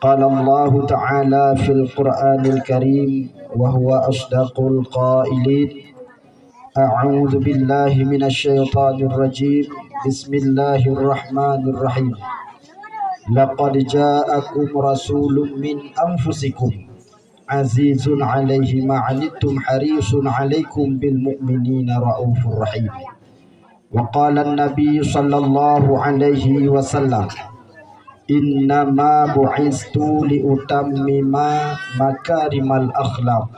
قال الله تعالى في القرآن الكريم وهو أصدق القائلين أعوذ بالله من الشيطان الرجيم بسم الله الرحمن الرحيم لقد جاءكم رسول من أنفسكم عزيز عليه ما عنتم حريص عليكم بالمؤمنين رؤوف رحيم. وقال النبي صلى الله عليه وسلم إنما بعثت لأتمم مكارم الأخلاق.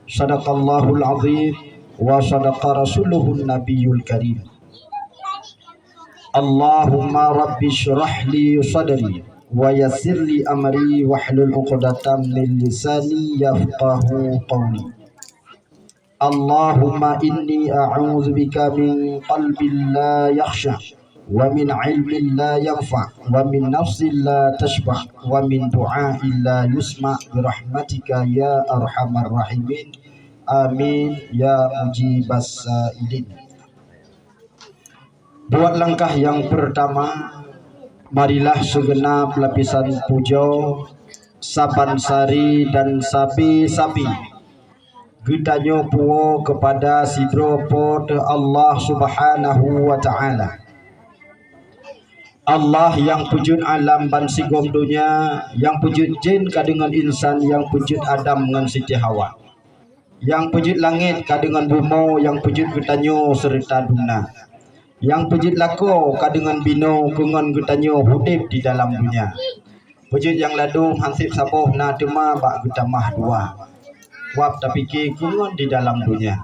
صدق الله العظيم وصدق رسوله النبي الكريم. اللهم رب اشرح لي صدري ويسر لي أمري واحلل عقدة من لساني يفقه قولي. اللهم إني أعوذ بك من قلب لا يخشع ومن علم لا ينفع ومن نفس لا تشبع ومن دعاء لا يسمع برحمتك يا أرحم الراحمين آمين يا مجيب السائلين. Buat langkah yang pertama, marilah segenap lapisan pujo, saban sari dan sapi-sapi gedanyo puo kepada sidro pod Allah Subhanahu wa Ta'ala. Allah yang pujud alam ban sigom dunia, yang pujud jin kadengan insan, yang pujud Adam dengan Siti Hawa, yang pujud langit kadengan bumo, yang pujud gedanyo serta duna, yang pujud lako kadengan bino kungon gedanyo hudip di dalam dunia. Pujud yang ladu hansip saboh na tema bak getamah dua wap tapi ke kungon di dalam dunia.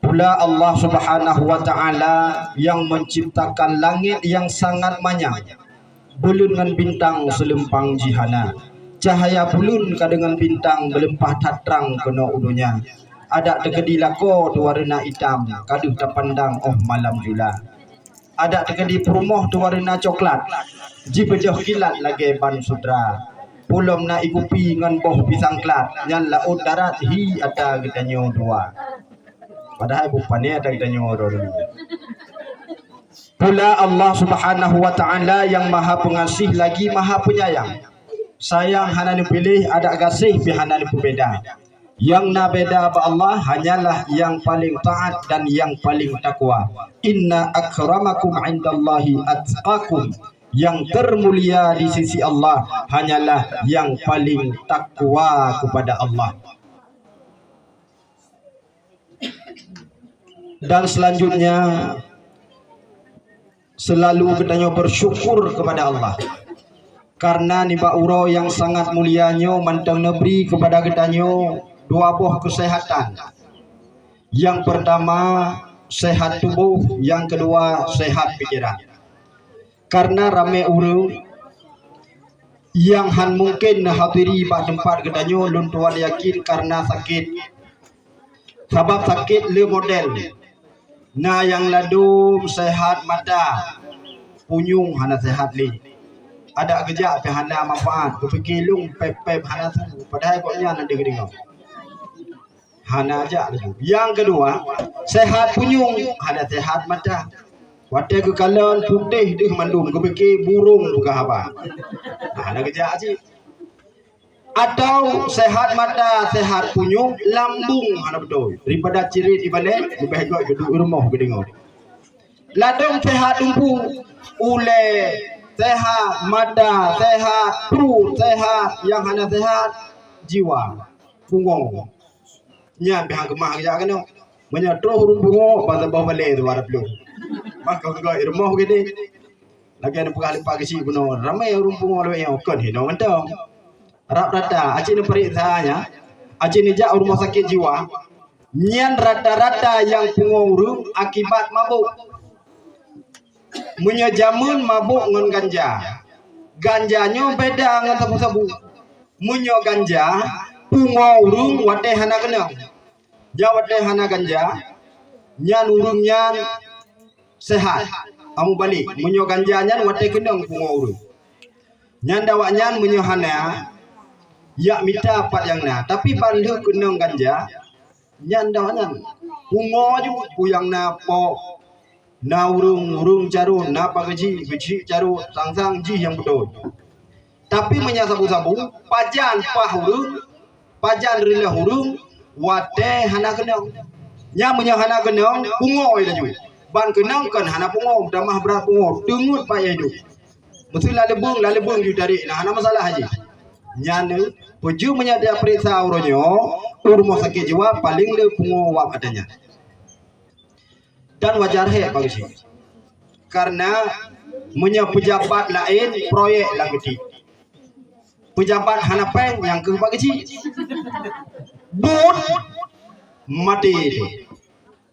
Pula Allah Subhanahu wa Ta'ala yang menciptakan langit yang sangat banyak, bulun dengan bintang selempang jihana, cahaya bulun kadengan bintang belempah tatrang kena udunya. Ada tegedi lako warna hitam kaduh terpandang oh malam jula. Ada tegedi perumoh warna coklat jibedoh kilat lagi ban sudra. Pulom na igupi ngan boh pisang klat nyan laut darat hi ada gedanyo dua. Padahal bupane ada gedanyo dua. Pula Allah Subhanahu wa Ta'ala yang maha pengasih lagi maha penyayang. Sayang hanani pilih ada kasih pi hanani berbeda. Yang na beda ba Allah hanyalah yang paling taat dan yang paling takwa. Inna akramakum indallahi atqakum. Yang termulia di sisi Allah hanyalah yang paling takwa kepada Allah. Dan selanjutnya selalu gedanyo bersyukur kepada Allah. Karena niba uro yang sangat mulianya mantang nebri kepada gedanyo dua buah kesehatan. Yang pertama sehat tubuh, yang kedua sehat pikiran. Karena rame uru yang han mungkin hadiri pak tempat gedanyo luntuan yakin karena sakit. Sebab sakit le model. Nah yang ladum sehat mata, punyung hana sehat li. Ada kerja pe hana manfaat, berfikirung pep hana tu. Padahal koknya nanti gedingau. Hana aja lagi. Yang kedua, sehat punyung, hana sehat mata. Wadah ke kalan putih dia mandum, kebeki burung buka apa. Nah, ada kerja sih. Atau sehat mata, sehat punyung, lambung hana betul. Daripada ciri di balik, lebih baik duduk rumah gedengau. Ladung sehat tumpu, ule sehat mata, sehat perut, sehat yang hana sehat jiwa, punggung. Nya behang kemah kerja kan? Menyatro hurung bungo, pasal bawah balik tu warap lu. Maka kau irmoh gede, lagi ada pegawai pagi si kuno ramai orang pungo lewe yang kon hino mentong. Rap rata, acin periksanya, acin ijak rumah sakit jiwa, nyan rata-rata yang pungo urung akibat mabuk. Menyajamun mabuk ngan ganja, ganjanya beda ngan sabu-sabu. Munyo ganja, pungo urung wadeh hana kena, jawab deh hana ganja, nyan urung nyan sehat, kamu balik munyo ganjanyan wate kenang pungo nyan dawak nyan munyo hana ya minta pat yang na tapi bandu kenang ganja nyan dawak nyan pungo ju puyang na po na urung caru na pagaji bici caru sang ji yang betul Tapi menyasabu-sabu pajan pahurung pajan rila hurung wate hana kenong nya menya hana kenong pungoi dah juga ban kenong kan hana pungo damah berat pungo tungut payah hidup betul lalebung ju dari nah hana masalah haji nya ne puju menya dia periksa uronyo urmo sakit jiwa paling le pungo wak adanya dan wajar he bagus karena menya pejabat lain proyek lang gede pejabat hanapen yang ke bagi but mati itu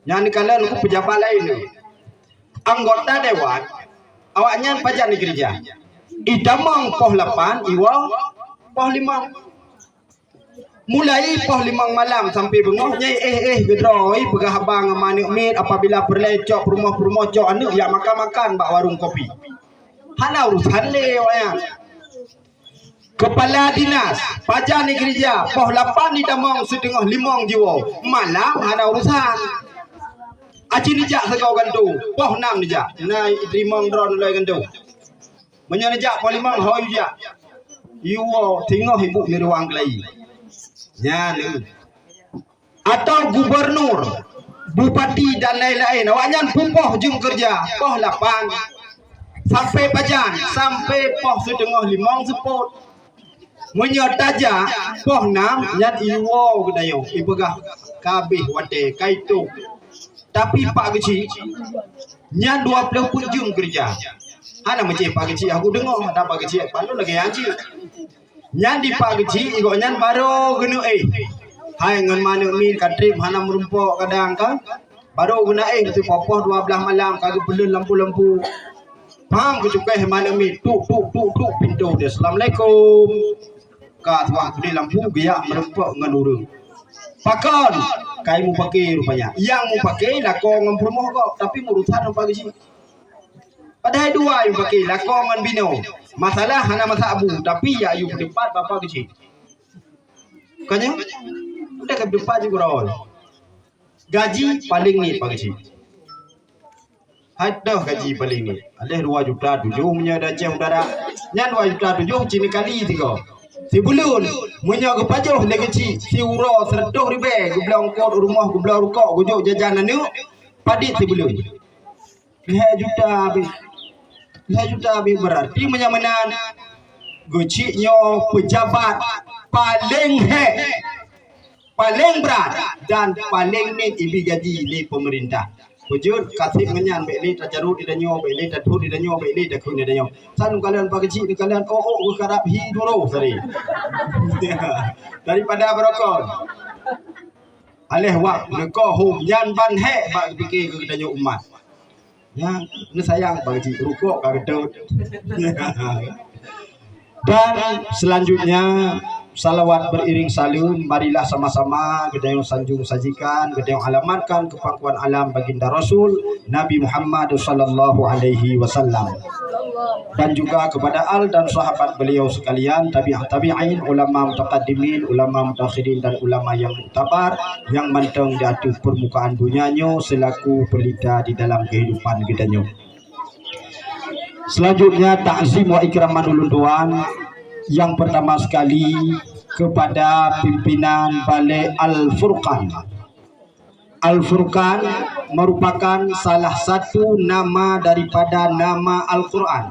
yang kalian pejabat lain anggota dewan awaknya pajan di gereja idamang poh 8 iwa poh 5 mulai poh 5 malam sampai bengoknya bedroi pegah abang manik mit apabila perlecok rumah cok anu ya makan bak warung kopi hana urusan lewanya kepala dinas pajan di gereja poh 8 di damang setengah 5 jiwa malam hana urusan aci nijak segau gantu poh 6 nijak na rimong dron loi gantu menyanejak poh 5 hoi jak iwo tengah ibu ni ruang kelai nya ni atau gubernur bupati dan lain-lain awaknya pupoh jum kerja poh 8 sampai pajan sampai poh setengah 5 sepot menyotaja poh 6 nyat iwo gedayo ibegah kabih wate kaitu tapi pak kecil nyat 20 pun jum kerja ana macam pak kecil aku dengar ada pak kecil palu lagi anji nyat di pak kecil igo nyat baru genu hai ngan mana min kadrim hana merumpok kadang kan baru guna tu popoh 12 malam kagak belum lampu-lampu paham ke cukai mana min tuk pintu dia assalamualaikum ka tuang tu di lampu giak merumpok ngan urang pakon kai mu pakai rupanya yang mu pakai lah ko ngan promoh kok tapi urusan apa ke sini padahal dua yang pakai lah ko ngan bino masalah hana masa abu tapi ya yu depan bapa ke sini kanya udah ke depan juga rol gaji paling ni pak sini Hadah gaji paling ni alih 2 juta 7 punya dah ceh udara nyan 2 juta 7 cini kali 3 si bulun munya ke pajoh le kecil si uro serdoh ribe gublong kod rumah gublong rukok gujuk jajan anu padit si bulun 2 juta habis berarti menyamanan gociknya pejabat paling berat dan paling ni ibi gaji le pemerintah Bujur kasih menyan beli tajarut di danyo beli tatu di danyo beli takun di danyo. San kalian pagi cik kalian ke karap hi dulu sari. Daripada berokok. Aleh wak neko hum yan ban he bak fikir ke danyo umat. Ya, ni sayang pagi cik rukuk ka gedut. Dan selanjutnya salawat beriring salum, marilah sama-sama gedayung sanjung sajikan, gedayung alamatkan kepangkuan alam baginda Rasul Nabi Muhammad sallallahu alaihi wasallam. Dan juga kepada al dan sahabat beliau sekalian, tabi'in, ulama mutaqaddimin, ulama mutakhirin dan ulama yang muktabar yang manteng di atas permukaan dunianya selaku pelita di dalam kehidupan gedanya. Selanjutnya ta'zim wa ikraman ulun tuan. Yang pertama sekali kepada pimpinan Balai Al-Furqan. Al-Furqan merupakan salah satu nama daripada nama Al-Quran.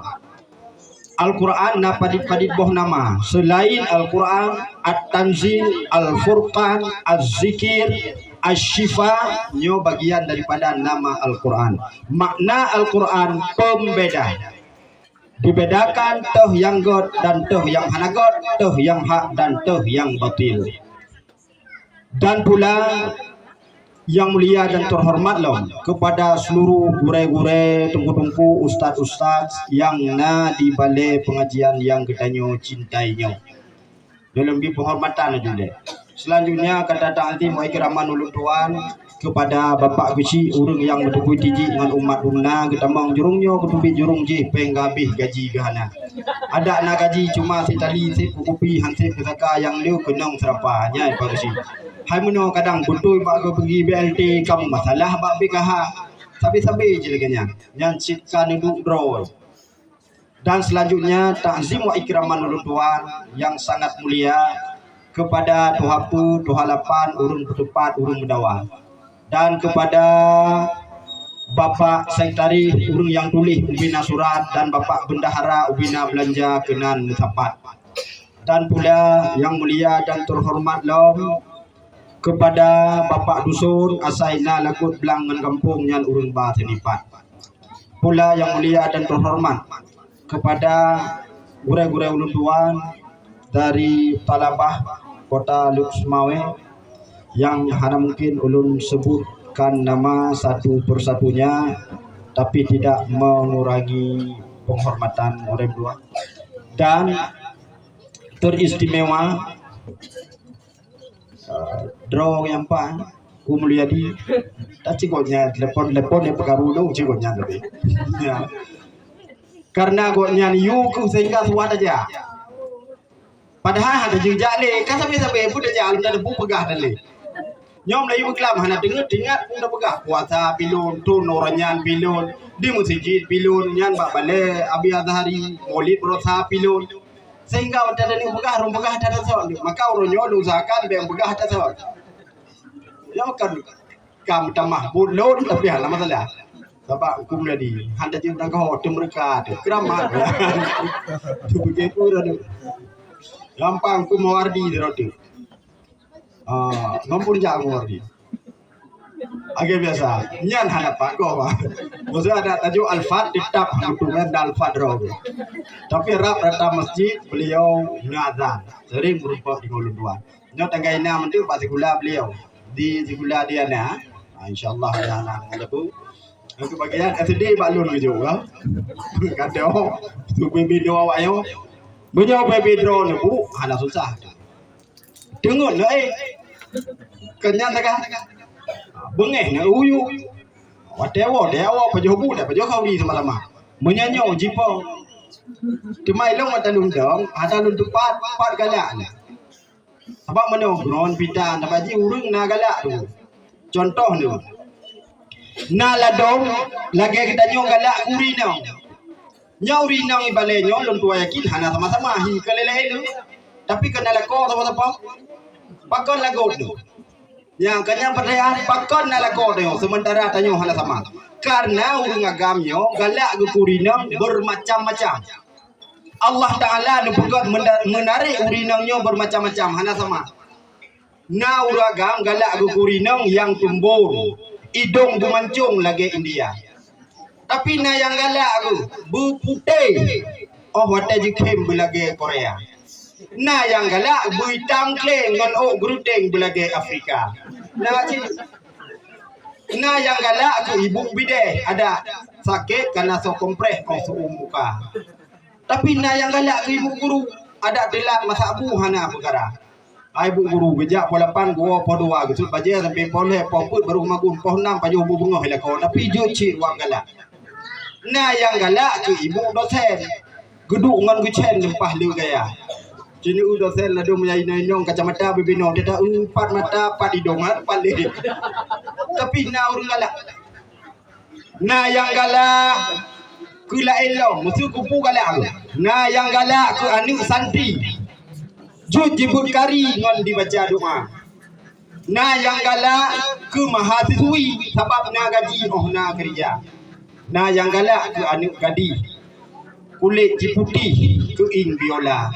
Al-Quran napadit-padit boh nama. Selain Al-Quran, At-Tanzil, Al-Furqan, Az-Zikir, Asy-Syifa nyo bagian daripada nama Al-Quran. Makna Al-Quran pembeda. Dibedakan toh yang god dan toh yang hanagot, toh yang hak dan toh yang batil. Dan pula yang mulia dan terhormat loh kepada seluruh gure-gure, tungku-tungku, ustaz-ustaz yang na di balai pengajian yang ketanyo cintainya. Dalam di penghormatan juga. Selanjutnya kata ta'zim wa ikraman ulun tuan kepada bapak kecil urang yang bertubuh tiji dengan umat rumna ketamang jurungnya ketubit jurung je penggabih gaji gahana ada nak gaji cuma si tali si kopi hansip kesaka yang liu kenang serapanya pak kecil hai meno kadang betul pak ke pergi BLT kam masalah bak BKH sabi-sabi je leganya yang citkan duduk draw Dan selanjutnya takzim wa ikraman ulun tuan yang sangat mulia kepada Tuhapu, Tuhalapan, Urun Petupat, Urun Mendawa, dan kepada Bapak Sekretari Urun yang tulis Ubina Surat dan Bapak Bendahara Ubina Belanja Kenan Mutapat, dan pula yang mulia dan terhormat lom kepada Bapak Dusun Asaina Lakut Belangan Kampung Nyan Urun Ba Senipat, pula yang mulia dan terhormat kepada gure-gure ulun tuan dari Talabah Kota Luxmawe yang hanya mungkin ulun sebutkan nama satu persatunya, tapi tidak mengurangi penghormatan orang dua. Dan teristimewa draw yang pan Mulyadi tak cikoknya telepon yang pengaruh dong cikoknya tadi ya. Karena goknya yu ku sehingga suat aja. Padahal ada jejak le, kan sampai pun aja alam ada bu pegah dan le. Nyom lagi berkelam hana dengar pun dah pegah puasa pilun tu noranyan pilun di masjid pilun nyan bak bale abi azhari maulid berosa pilun. Sehingga ada ni pegah rum pegah ada sok. Maka uronyo usahakan yang pegah ada sok. Ya kan kam tamah bulun tapi hal masalah. Bapak hukum tadi, handa je berang kau tu mereka tu keramat, tu begitu dah tu. Gampang ku mawardi dah tu. Ngampun jah mawardi. Agak biasa, nyan handa pak kau pak. Maksud ada tajuk Al-Fat ditap hukuman Al-Fat roh. Tapi rap rata masjid beliau ngazan, sering berupa di Ulun Tuan. Nyo tanggaina mentu pak segula beliau di segula dia na. InsyaAllah ya nak lebu. Aku bagian SD balun juga. Kata tu baby doa awak yo. Banyak baby drone bu, hana susah. Dengun kenyang tak? Bengeh na uyu. Watewo dewa pajobu dah pajoh kau di sama-sama. Menyanyo jipo. Temai long mata lundang, ada lun tepat pat galak. Sebab mana gron bidan dapat ji urang na galak tu. Contoh ni. Na ladong lagi kita nyong galak urinong. Nyau rinong ibale nyong lon tua yakin hana sama-sama hi kalele lu. Tapi kena lako apa-apa. Pakon lago tu. Yang kanyang percaya pakon na lako tu sementara tanyo hana sama. Karena urang agamnyo galak gurinong bermacam-macam. Allah Taala nu pegat menarik urinongnya bermacam-macam hana sama. Na uragam galak gurinong yang tumbur. Hidung bumancung lagi India. Tapi na yang galak aku berputih. Oh wate jikim belage Korea. Na yang galak berhitam kleng ngan oh gerudeng belage Afrika. Na yang galak aku ibu bide ada sakit karena so kompres oh so muka. Tapi na yang galak ibu guru ada delak masabu hana perkara. Ibu guru bijak pola pan gua podua gitu baje sampai poleh poput baru magun poh 6 pajuh bunga hele ko tapi jo ci wang galak. Nah yang galak tu ibu dosen. Geduk ngan gucen lempah liu gaya. Cini dosen la do menyai nyong kacamata bibino dia dah 4 mata 4 hidung har pale. Tapi na urang galak. Nah yang galak ku la elong musuh kupu galak. Nah yang galak ku anu santri. Jut jibut kari ngon dibaca doa. Na yang galak ke mahasiswi sebab na gaji oh na kerja. Na yang galak ke anak gadi kulit putih ke ing biola.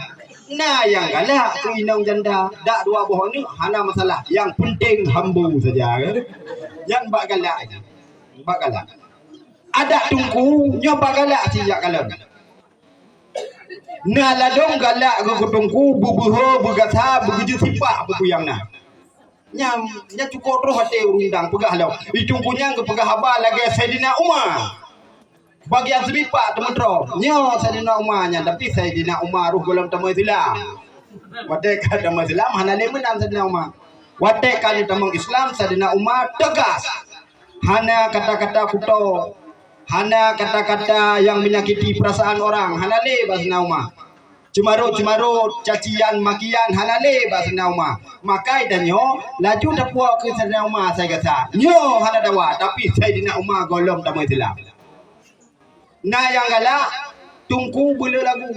Na yang galak ke inang janda dak dua boh ni hana masalah. Yang penting hambu saja kan. Yang bak galak. Bak galak. Ada tungku nyoba galak sejak kalam. Na ladong galak ke kutungku bubuho bugatha buguju sipak bukuyang na. Nyam nya cukup roh hati undang pegah law. Itungkunya ke pegah haba lagi Saidina Umar. Bagian sebipak teman roh. Nyo Saidina Umar nya tapi Saidina Umar ruh golong tamu Islam. Watek ada Islam hana lemenan Saidina Umar. Watek kali tamu Islam Saidina Umar tegas. Hana kata-kata kuto. Hana kata-kata yang menyakiti perasaan orang. Hanale bahasa Umar. Cemarut-cemarut, cacian, makian, hanale bahasa Umar. Makai dan nyo, laju dapua ke Saidina Umar saya kata. Nyo hana dawa, tapi Saidina Umar golong tamu Islam. Nah yang galak, tungku bela lagu.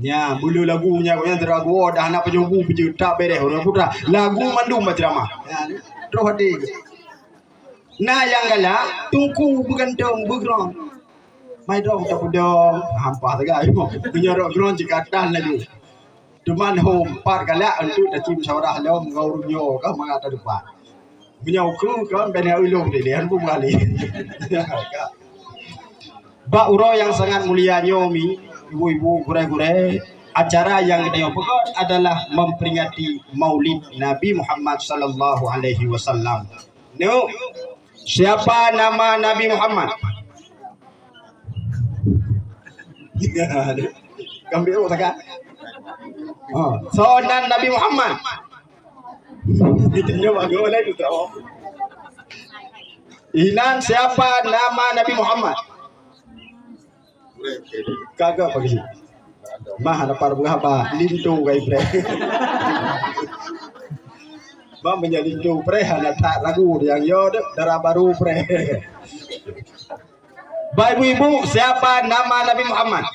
Ya, bulu lagunya kau yang teragu dah nak penjumbu tak beres orang putra. Lagu mandum macam ya, terus hati. Nah yang galak tungku bergantung bergerak. Mai dong tak pedong hampa tegak ibu. Menyorok geron jika tan lagi. Cuman home part galak untuk tacim sawarah lom ngau runyo kah mangata depan. Menyau ku kan benar ulung dia pun kali. Ba uro yang sangat mulia nyomi. Ibu-ibu gure-gure, acara yang kita pokok adalah memperingati Maulid Nabi Muhammad sallallahu alaihi wasallam. No. Siapa nama Nabi Muhammad? Kambil tak? Oh, soalan Nabi Muhammad. Ditanya bagaimana itu tahu? Inan siapa nama Nabi Muhammad? Kagak pagi. Mah ada par apa? Lintu kai pre. Ba menjadi lintu pre hana tak lagu yang yo darah baru pre. Bapak ibu siapa nama Nabi Muhammad?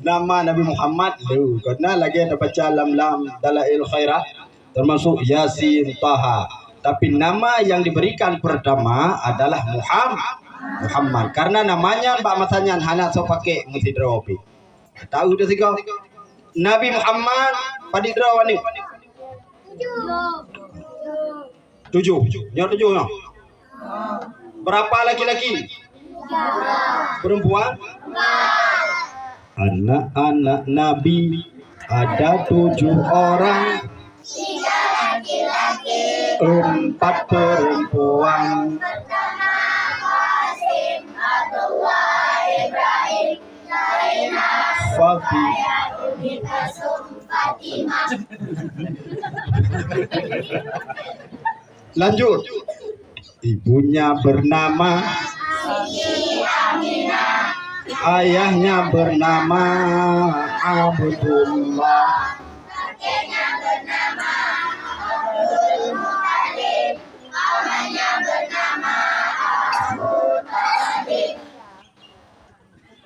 Nama Nabi Muhammad tu karena lagi ada baca lam dalail khairat termasuk Yasin Taha. Tapi nama yang diberikan pertama adalah Muhammad karena namanya mbak matanya hana so pakai mesti dropi. Tahu dah sikau. Nabi Muhammad pada draw ni. 7. Nyo 7 nyo. Berapa laki-laki? Perempuan? Anak-anak Nabi ada 7 orang. 3 laki-laki, 4 perempuan. Pertama Qasim, Abdullah, Ibrahim, Zainab, Fatimah. Lanjut. Ibunya bernama Siti Aminah. Ayahnya bernama Abdullah. Kakeknya bernama Abdul Muttalib. Pamannya bernama Abu Talib.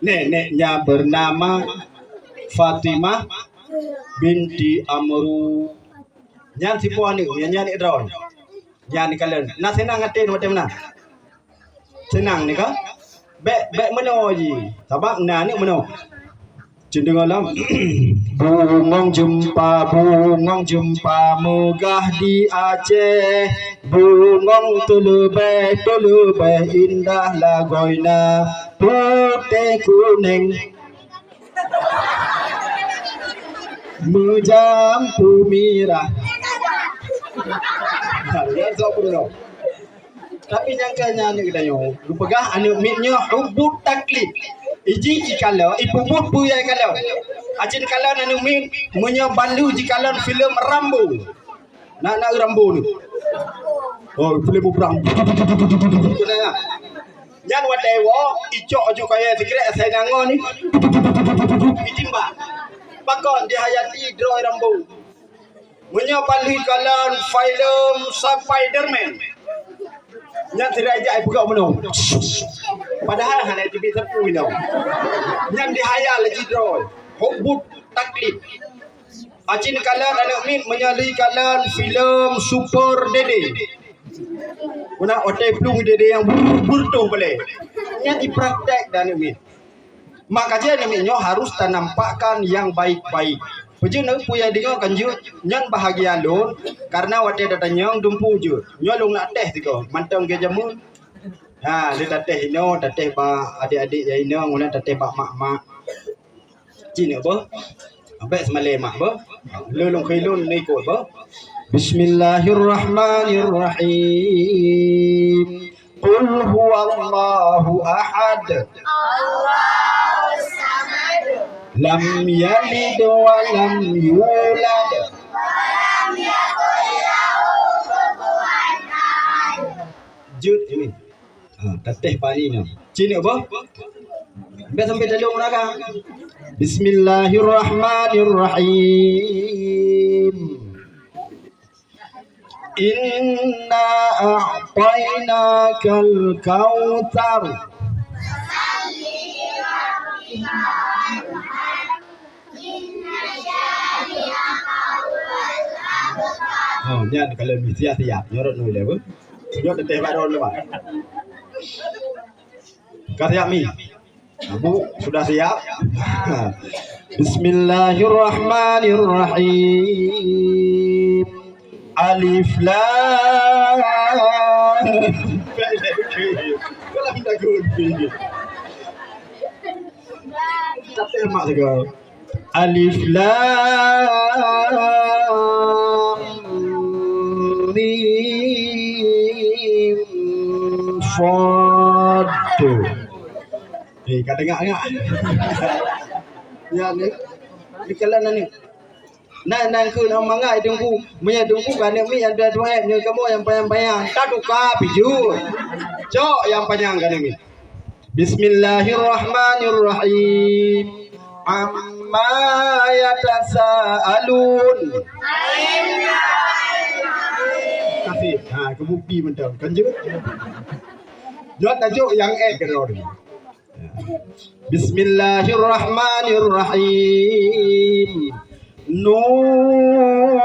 Neneknya bernama Fatimah binti Amru. Nyan si puan ni, nyan ni draw. Nyan ni kalian. Nak senang ngatin macam mana? Senang ni kan? Bek mana je? Sabak na ni mana? Cenderung alam. Bungong jumpa megah di Aceh. Bungong tulubeh indah lagoina. Putih kuning menjampu mirah. Kalian sok dulu. Tapi jangkanya ni kita yo. Rupagah anu mitnya hubut taklid. Iji jikalau ipubut buya kalau. Acin kalau anu mit menyo balu jikalau filem Rambo. Nak Rambo ni. Oh, filem perang. Kenapa? Jangan wadewo icok ojo kaya sikret saya nango ni. Itimba. Bakon dihayati draw Rambo. Menyo balu kalau filem Spiderman. Yang tidak ajak buka menung. Padahal hanya TV tepu ini. Yang dihayal lagi draw. Hubut taklid. Acin kalan anak min menyalih kalan filem Super Dede. Mana otai plung Dede yang burtuh boleh. Yang dipraktek dan min. Makanya minyo harus nampakkan yang baik-baik. Pujud nak puya dengar kan jut nyan bahagia lon karena wate datanyang dumpu jut. Nyolong nak teh tiga mantang ke jamu. Ha dia tateh ino tateh ba adik-adik ya ino nguna tateh ba mak-mak. Cina ba? Abek semale mak ba? Lolong khilun ni kot ba? Bismillahirrahmanirrahim. Qul huwallahu ahad. Allahus samad. Lam yalid wa lam yulad wa lam yakul lahu kufuwan ahad. Jud ini. Tateh pani ni. Cina apa? Biar sampai dalam neraka. Bismillahirrahmanirrahim. Inna a'tainakal kautsar. Oh, nyan kalau mesti siap nyorot nul lewe. Yo teteh baron le, Pak. Siap mi. Bu sudah siap? Bismillahirrahmanirrahim. Alif lam. Kalau tidak good. Tapi mak segala. Alif lam mim sad. Kata ngak. Ya ni. Di kalan ni. Nan ku nak mangai tunggu. Menya tunggu kan mi ada dua ni kamu yang panjang-panjang. Tak duka biju. Cok yang panjang kan mi. Bismillahirrahmanirrahim. Amma yatasaalun. Kasih. Kebukti mentau. Kan je. Jot tajuk yang kedua ni. Bismillahirrahmanirrahim. Nun.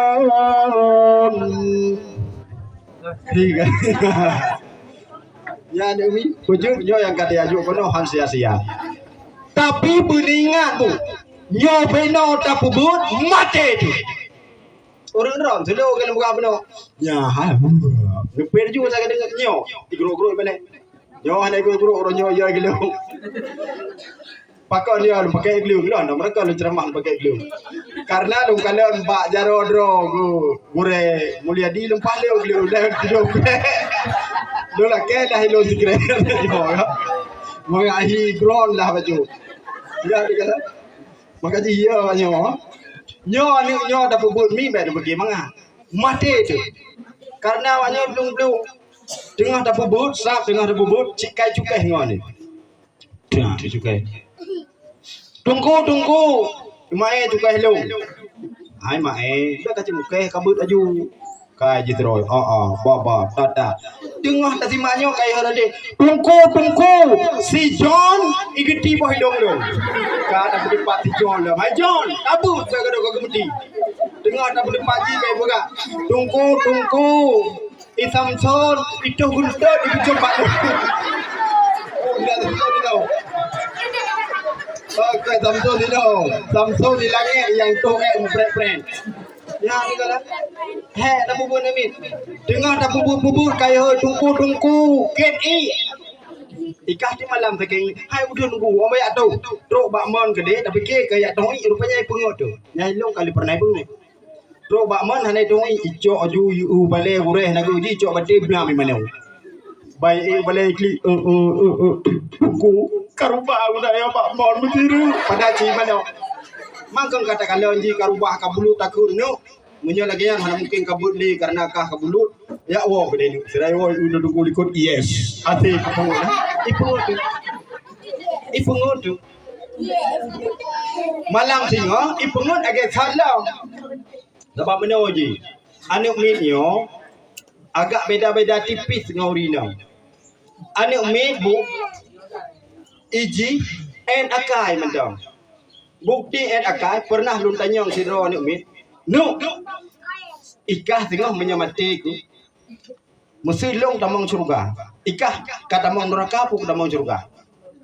Tiga. Ya demi wujudnya yang kata ajuk kono han sia-sia. Tapi beningat tu. Nyo beno tak pubut mati tu. Orang selo kan buka beno. Ya ha. Lepas juga saya dengar nyo. Digro-gro balik. Nyo hanai gro-gro orang nyo ya gelo. Pakai dia pakai glue lah, mereka lu ceramah pakai glue. Karena lu kalian bak jaro dro gure mulia di lempah leu glue dah hidup. Lu lah ke dah hilang sikre. Mau ahi ground lah baju. Ya dia kata. Maka dia nyo. Nyo dah bubut mi bai bagi manga. Mati tu. Karena awaknya belum tengah dah bubut, sap tengah dah bubut, cikai cukai ngoni. Nah, cukai. Tunggu. Mae juga hello. Hai mae, dah kacau muka kabut aju. Kai jitroi. Baba, tata. Tengah tak simaknya kai harade. Tunggu. Si John igiti boh hidung lu. Ka tak berdepat si John lah. Mai John, kabut saya kado kau kemudi. Tengah tak berdepat ji kai boga. Tunggu. Samson itu gunta di jumpa. Enggak tahu. Oke, Samsung di langit yang tu friend. Ya, ni kala. Tak bubur ni. Dengar tak bubur kaya tunggu. Get E. Ikah di malam saking. Hai udah nunggu. Apa ya tu? Truk bak mon gede tapi ke kaya doi rupanya pengot tu. Nyai long kali pernah pun. Truk bak mon hanai doi ijo aju yu bale ureh nagu ji ijo bade biam mana. Baik bale klik ku karubah udah ya Pak Mon bertiru pada ciman Mangkang kata kalau ji karubah kabulu takut no menyo lagi yang mana mungkin kabut ni karena kah kabulut ya wo gede ni serai wo udah dulu ikut yes hati kapungut ipungut tu malam singo ipungut agak salah sebab mana ji anak minyo agak beda-beda tipis dengan urina anak min bu Iji and akai mandang. Bukti and akai pernah lun tanyong si ro ni umit. No. Ikah tengah menyamati ku. Mesti long damang surga. Ikah kata damang neraka pu damang surga.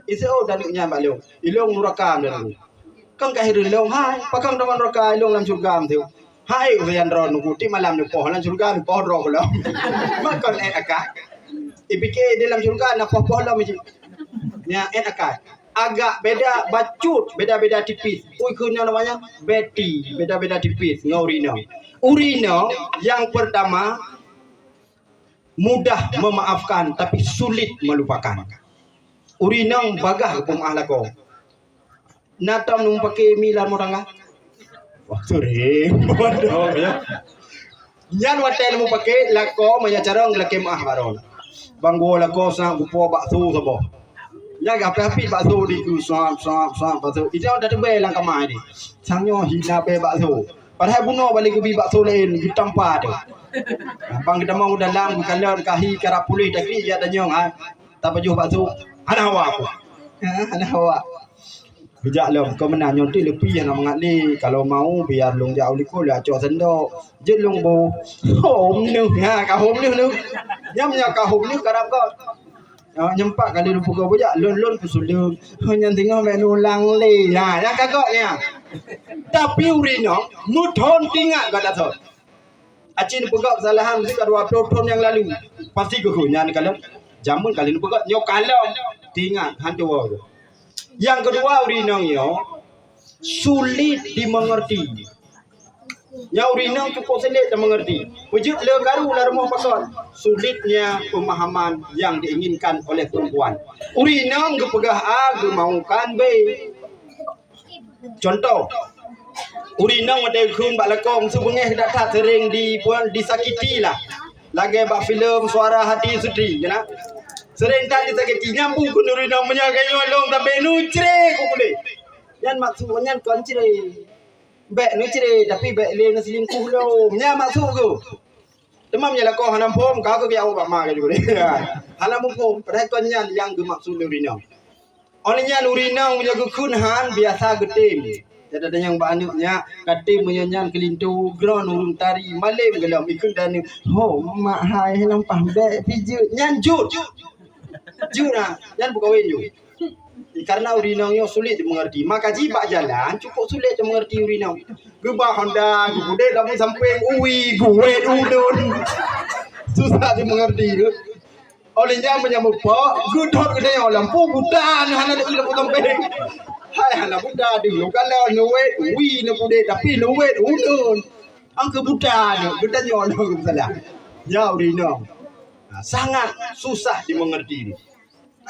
Isi dan nya balong. Ilong neraka dan. Kang kahir long hai, pakang damang neraka ilong dalam surga am tiu. Hai uyan ro nu ti malam ni poh dalam surga ni poh ro lo. Makon and akai. Ipike dalam surga na poh lo mi. Ya, enakai. Agak beda bacut, beda-beda tipis. Uikunnya namanya beti, beda-beda tipis. Urina. Urina yang pertama mudah memaafkan tapi sulit melupakan. Urina bagah hukum ahlako. Natam nung pakai milan moranga. Wah, sering. Bodoh ya. Yan watel mo pakai lako maya carong laki maah baron. Banggo lako sa gupo bakso sabo. Ya api bakso di ku sam bakso. Itu dah tebel lang kamai ni. Sangyo hina pe bakso. Padahal bunuh balik ke bibak solen ditampa tu. Bang kita mau dalam kalau kahi kara pulih tapi dia tanya tak pajuh bakso. Ana hawa aku. Ana hawa. Bijak lah kau menang nyonti lebih yang nak mengatli kalau mau biar long jauh liko lah cok sendok. Jet long bo. Hom nu ka hom nu. Nyamnya ka hom nu karap kau. Nyempak kali lupa kau bijak lon ku sulung. Yang tengok menu lang le. Yang kagak ni. Tapi urino nuthon tinggal kata tu. Acin pegak kesalahan mesti kedua tahun yang lalu. Pasti kekunyan kalau jamun kali ni pegak nyok kalau tinggal hantu wau. Yang kedua urino yo sulit dimengerti. Yang urino cukup sulit dimengerti. Wujud legaru lah rumah pasal sulitnya pemahaman yang diinginkan oleh perempuan. Urino gepegah a gemaukan b. Contoh Urinang ada kun bak lekong sebengeh dak tak sering disakiti lah. Lagi bak filem Suara Hati Sutri kena. Sering tak disakiti nyambung kun urinang menyagai long sampai nu cere ku boleh. Yan maksudnya kon cere. Bek nu cere tapi bek le selingkuh lo. Nya maksud ku. Demamnya lekong hanam pom kau ke biau bak ma ke boleh. Halam pom padahal kon yang gemaksud urinang. Olehnya urinang menjaga kun han biasa getim. Ada yang banyak katim menyanyian kelintu ground urung tari malam gelam ikut dan mak hai nampak be piju nyanjut juna yan buka wenju karena urinang yo sulit dimengerti maka jibak jalan cukup sulit dimengerti urinang gebah Honda gude dapat sampai uwi gue udun susah dimengerti olehnya menyambut pak gudor gede lampu budan hana dak lampu sampai hai anak budak dulu kalau nuwet wi nak bude tapi nuwet ulun angke budak ni budak nyono ke salah ya urino sangat susah dimengerti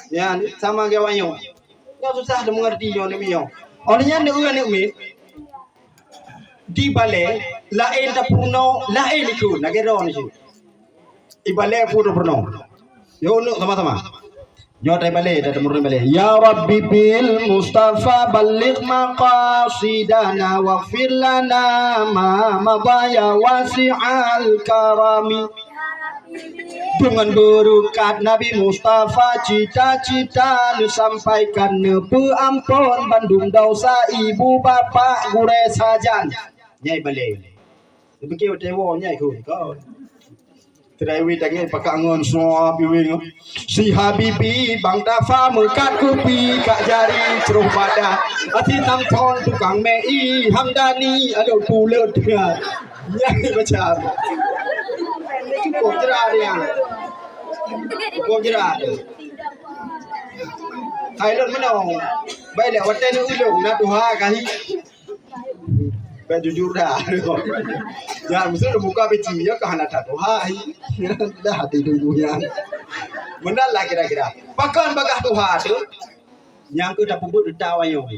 ya sama ke wanyo ya susah dimengerti yo ni mio olehnya ni mi di balai lain tak purno lain ikut nagero ni ibale purno yo nu sama-sama nyotai balik dah temurun balik. Ya Rabbi bil Mustafa balligh maqasidana waghfir lana ma madaya wasi'al karami. Dengan berkat Nabi Mustafa cita-cita disampaikan peampun Bandung dosa ibu bapa gure sajan. Nyai balik. Begitu dewa nyai kau. Terewi tangi pakangon semua biwing si Habibi bang dafa mekat kupi kak jari ceruh pada hati tamton tukang mei Hamdani ada pulut dia nyai macam cukup jerah dia cukup jerah Thailand menong baik lek watan ulung nak tuha kahi baik jujur dah jangan mesti buka peci ya ke hana tato hai dah hati tunggunya benar lah kira-kira pakan bagah tuha tu yang ke dah pubut dah wayo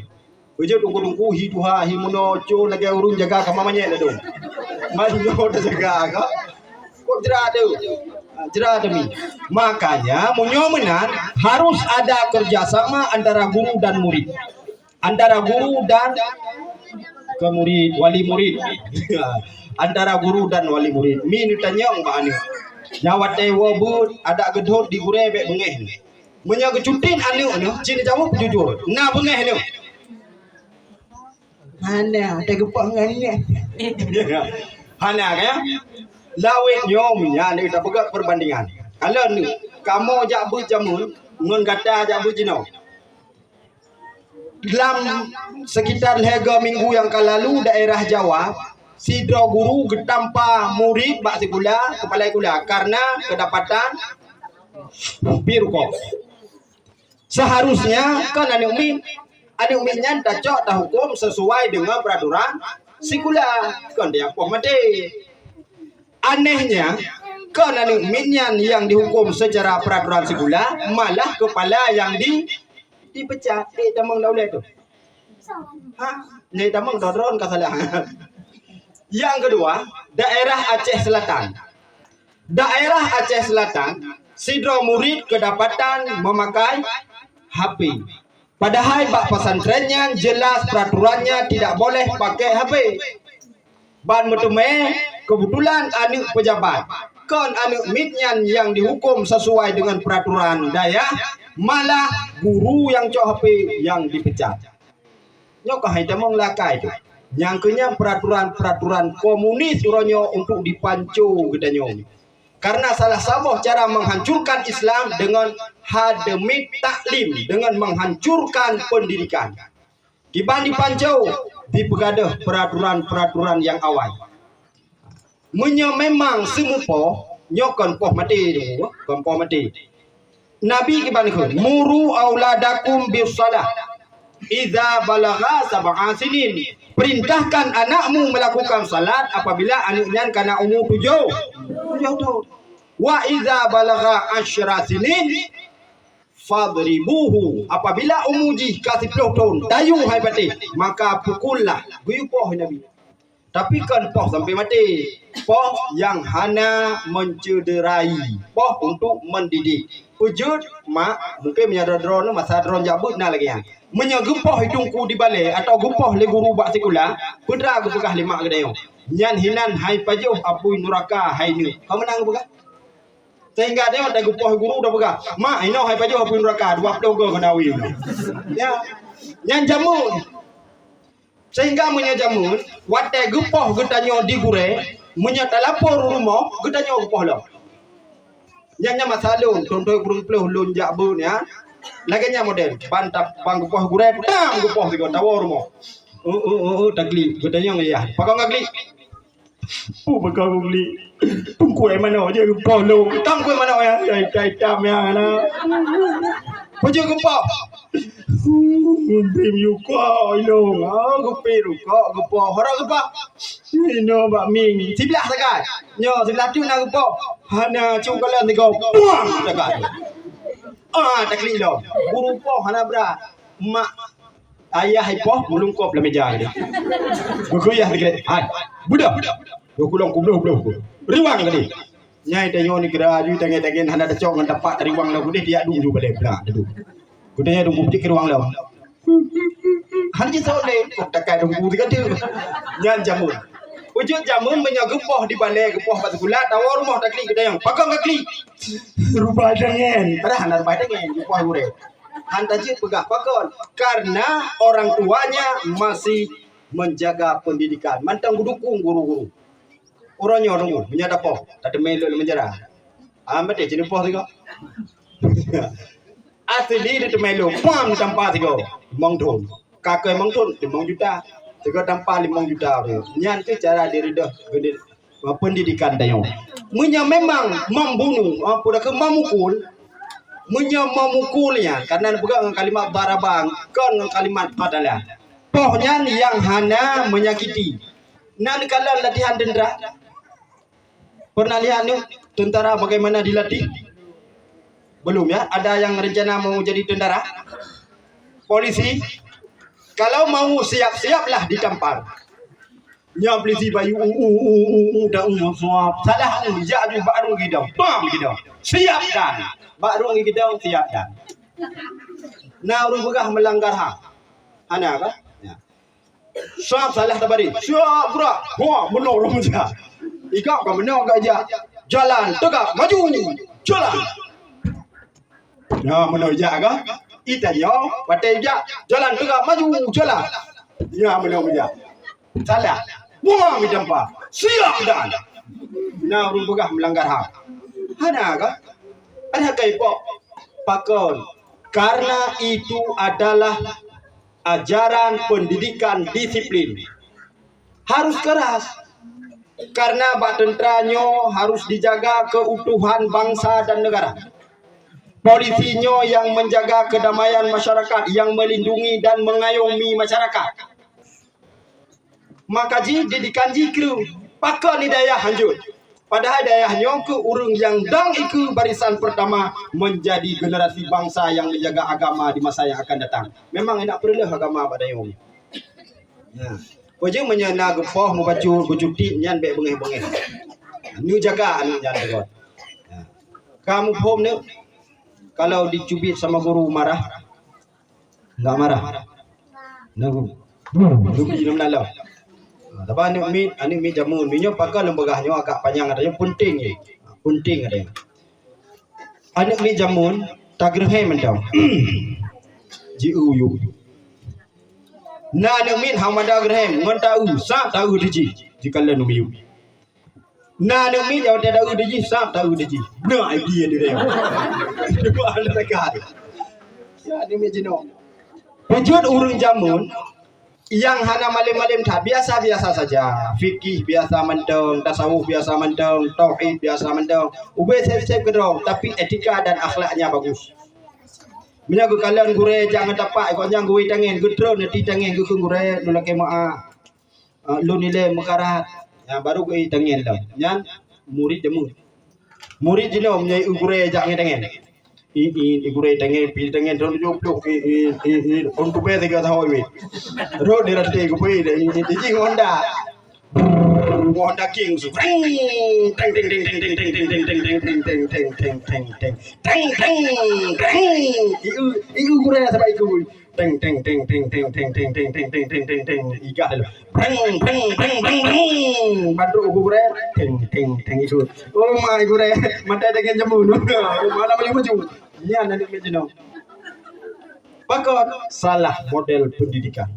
bejo tunggu hi tuha hi monoco lagi urung jaga kamamanya dah dong manyo dah jaga ka kok jerah demi makanya munyomenan harus ada kerjasama antara guru dan murid antara guru dan ke murid wali murid antara guru dan wali murid min tanyong ba ani nyawat dewa but ada gedhot di gure bek bengeh menya gecutin anu cin jawab jujur na bengeh nu mana ada gepang ni hana kaya lawet nyom nya ni kita buka perbandingan kalau ni kamu jabu jamun ngun kata jabu jino dalam sekitar 3 minggu yang lalu daerah Jawa sidro guru getampa murid bak sekula kepala kula karena kedapatan pirukop seharusnya kan anak uminya dacok dah hukum sesuai dengan peraturan sekula kan dia apa mati anehnya kan anak uminya yang dihukum secara peraturan sekula malah kepala yang dipecat tamang daulah tu. Nyai tamang dodron kesalahan. Yang kedua, daerah Aceh Selatan. Daerah Aceh Selatan, sidro murid kedapatan memakai HP. Padahal bak pesantrennya jelas peraturannya tidak boleh pakai HP. ban metume kebetulan anak pejabat kan anak mitnyan yang dihukum sesuai dengan peraturan daya malah guru yang cok HP yang dipecat nyok hai demong lakai tu nyangkanya peraturan komunis uronyo untuk dipancu gedanyong karena salah satu cara menghancurkan Islam dengan hademit taklim dengan menghancurkan pendidikan dibanding pancau dipegadah peraturan yang awal memang semupo nyokon poh mati tu kon poh mati Nabi kiban muru auladakum bisalah idza balagha sab'a sinin perintahkan anakmu melakukan salat apabila anaknya kana umur 7 tahun wa idza balagha 10 sinin fadribuhu apabila umur ji ka 10 tahun dayu hai pati maka pukullah guipoh Nabi tapi kan poh sampai mati poh yang hana mencederai poh untuk mendidik wujud mak mungkin menyadar drone masa drone jabut na lagi yang menyegepoh hidungku di balai atau gepoh le guru bak sekolah putra aku pegah lima gedayo nyan hinan hai pajuh apui nuraka hai ni kau menang pegah sehingga dia ada gepoh guru dah pegah mak ino hai pajuh apui nuraka 20 go kenawi ya nyan jamun sehingga menyajamun watai gepoh getanyo di gure menyata lapor rumah getanyo gepoh lo nyanya masalun tontoy kurung pleh lun jabu ya laganya model bantap bang gepoh gure tam gepoh sigo tawo rumah tagli getanyo ya pakang agli pakang agli kue mana aja gepoh lo tang kue mana ya dai tam ya na pujo gepoh bim yuko ilong gepiru ko gepo hora gepa ino ba ming sebelah sakat nyo sebelah tu na gepo hana cungkalan tiga puang sakat takli lo guru po hana bra mak ayah hai po mulung kop la meja ni guru ya dekat hai budak yo kulong kublo riwang kali nyai tayo ni kira ju tangen hana dacok ngan tapak riwang la gudeh dia dulu balik bra dulu gudehnya dulu bukti ke ruang lo hanji sole takai dulu tiga tu nyan jamun wujud jamun menyagepoh di balai gepoh batu gula tawa rumah takli gedayang pakang takli rubah dengen ada handar rubah dengen gepoh gure hantaji pegah pakon karena orang tuanya masih menjaga pendidikan mantang dukung guru-guru orangnya orang menyadap poh tak melo menjara amat je jenis poh tiga asli di melo pam tanpa tiga mangton kakek mangton 5 juta tiga tanpa 5 juta nyan tu cara diri dah gede pendidikan dayo munya memang membunuh apa dah memukul munya memukulnya karena pegang kalimat barabang kan kalimat adalah pohnya yang hana menyakiti nan kala latihan tentara pernah lihat nih tentara bagaimana dilatih belum ya ada yang rencana mau jadi tentara polisi kalau mau siap-siaplah ditampar nya polisi bayu dah suap salah ja ju baru gidau bam gidau siap dan baru gidau siap dan nah urang begah melanggar hak ana ka ya suap salah tabari siap bro ho benar urang ja ikak ka benar ka ja jalan tegak maju jalan ya benar ja ka itanya patai ja jalan tegak maju jalan ya benar ja salah buang di tempat siap dan nah urang begah melanggar hak ada ka ada kaipo pakon karena itu adalah ajaran pendidikan disiplin harus keras karena bak tenteranyo harus dijaga keutuhan bangsa dan negara polisinya yang menjaga kedamaian masyarakat yang melindungi dan mengayomi masyarakat maka ji didikan ji kru pakon ni daya hanjut padahal dayahnya ke urang yang dang iku barisan pertama menjadi generasi bangsa yang menjaga agama di masa yang akan datang memang enak perlu agama pada yang nah wajib menyana gepoh membaca bercuti nyan baik bengeh-bengeh ni jaga anu nyan tegot kamu pom ni kalau dicubit sama guru marah enggak marah nah guru lu pergi dalam Tapi anik mi jamun, minyo pakai lembagahnya agak panjang ada yang punting je. Punting ada. Anik mi jamun tak gerhe mentau. Ji uyu. Na anik mi hang manda gerhe, ngon tahu, sa tahu diji. Jika lalu mi. Na anik mi jauh tahu diji, sa tahu diji. Nah idea dia. Itu ada dekat. Ya anik mi jino. Wujud urung jamun yang hana malim-malim tak biasa-biasa saja. Fikih biasa mendong, tasawuf biasa mendong, tauhid biasa mendong. Ubay sep-sep gedong, tapi etika dan akhlaknya bagus. Menyagu kalian gure jangan tapak kau jangan gue tangen gedro nanti tangen gue gure nulak maa lu nilai mekarat. Ya baru gue tangen dah. Nyan murid jemu. Murid jino menyai gure jangan tangen. Igure tangen pil tangen don jo plok on to be tiga tahun we ro de rate ko pe de ji Honda King su teng teng teng teng teng teng teng teng teng teng teng teng teng teng teng teng teng teng iu gure sampai iku teng teng teng teng teng teng teng teng teng teng teng teng teng iga teng teng teng teng teng bantu gure teng teng teng itu oh my gure mata dengan jamu malam maju ya nanti kejeno pakon salah model pendidikan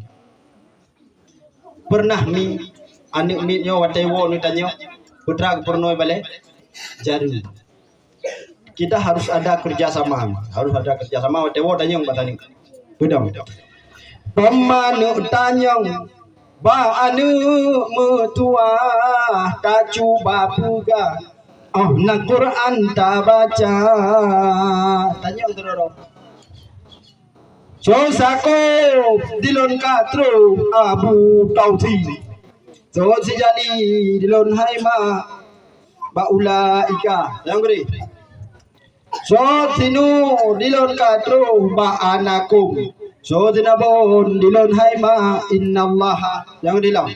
pernah mi anik mi nyo watai wo ni tanyo putra pernoi balik jaru kita harus ada kerjasama watai wo tanyo batani bedam pemanu tanyong ba anu mutua tacu bapuga oh na Quran ta baca tanyong teroro so sako dilon katro abu tauti so sijali dilon haima baula ika yang gede so sinu dilon katro ba anakum so dinabon dilon haima innallaha yang dilang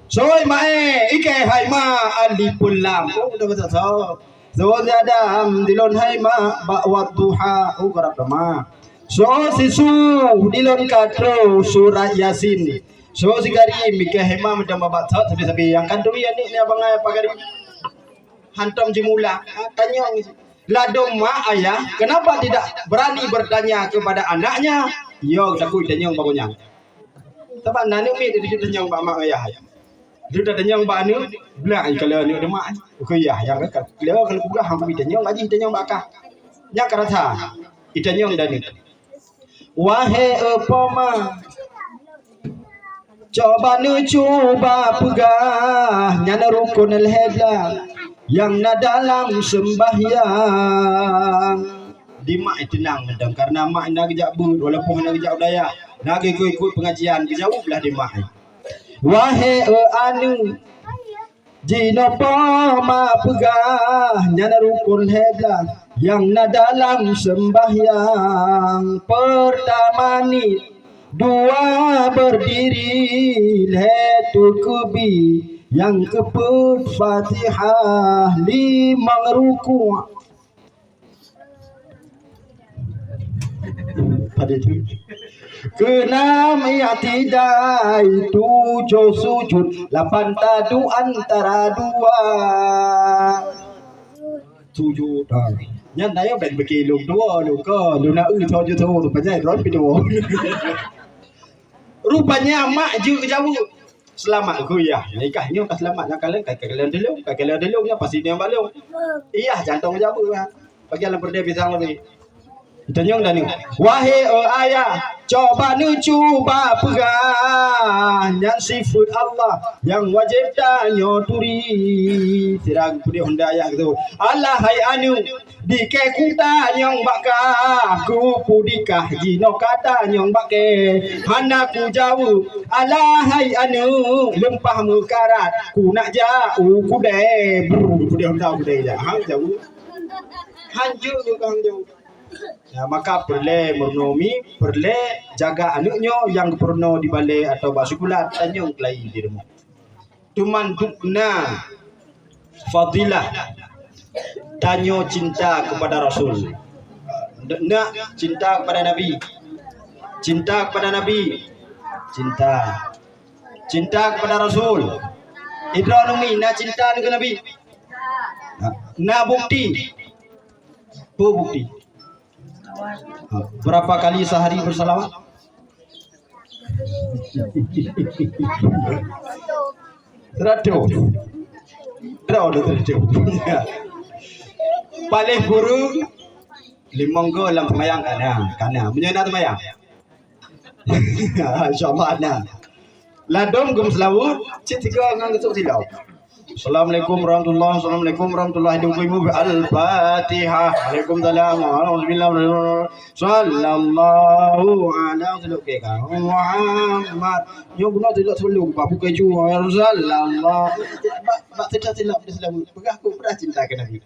soy mae ike haima alipul lam oh udah betul so adam dilon haima ba wadduha oh garap nama so sisu dilon katro surat yasin so sigari mike haima macam babat sabi yang kan tu ya ni abang ayah pagari hantam jimula tanya ladom ma ayah kenapa tidak berani bertanya kepada anaknya yo takut tanya bagunya tapi nani mi dia tanya mak ayah dia dah tanya mbak anu bilang kalau ni ada mak okey ya yang dekat kalau buka hang mi tanya lagi tanya mbak kah yang kerasa itanya dah ni wahai upama coba pegah nyana rukun al-hibla yang na dalam sembahyang di mak tenang mendang karena mak nak kejap bud walaupun nak kejap daya nak ikut pengajian kejauh belah di mak wahai anu jina ma pegah nyana rukun hebla yang na dalam sembahyang pertama ni dua berdiri letu kubi yang keput Fatihah 5 ruku' pada itu keenam i'tidai 7 sujud 8 tadu antara dua sujud nhân đấy ông đánh bực kỳ lùng đua lùng cơ lùng nào cho như thôi tụi phải rót video rupanya mak juga jauh selamat aku ya nikahnya pas selamat nak kalian dulu nya pasti dia balik iya jantung jauh ya bagi alam berdaya bisa lebih Tanyong dan wahai ayah coba cuba pegang yang sifat Allah yang wajib tanya turi sirang pudi honda ayah gitu Allah hai anu di ke kuta nyong baka ku pudikah jino kata nyong bake hanaku jauh Allah hai anu lempah mukarat ku nak jauh ku de pudi honda ku de hang jauh hanjur kang jauh. Ya, maka perle mernomi perle jaga anaknya yang pernah di balai atau basukulat tanya kelai di rumah. Tuman dukna fadilah tanya cinta kepada Rasul. Nak cinta kepada Nabi. Cinta kepada Nabi. Cinta. Cinta kepada Rasul. Idra numi na cinta ke Nabi. Na bukti. Bukti. Berapa kali sehari bersalawat? Teratur. Paling guru limonggo dalam semayang kana menyana semayang. Insyaallah ana. Ladom gum selawut cik tiga ngang gesuk silau. Assalamualaikum warahmatullahi wabarakatuh. Al-Fatihah. Waalaikumsalam warahmatullahi sallallahu alaihi Muhammad. Yo guna tidak sebelum apa keju Rasulullah. Bak tidak Islam. Pegah aku pernah cinta ke Nabi.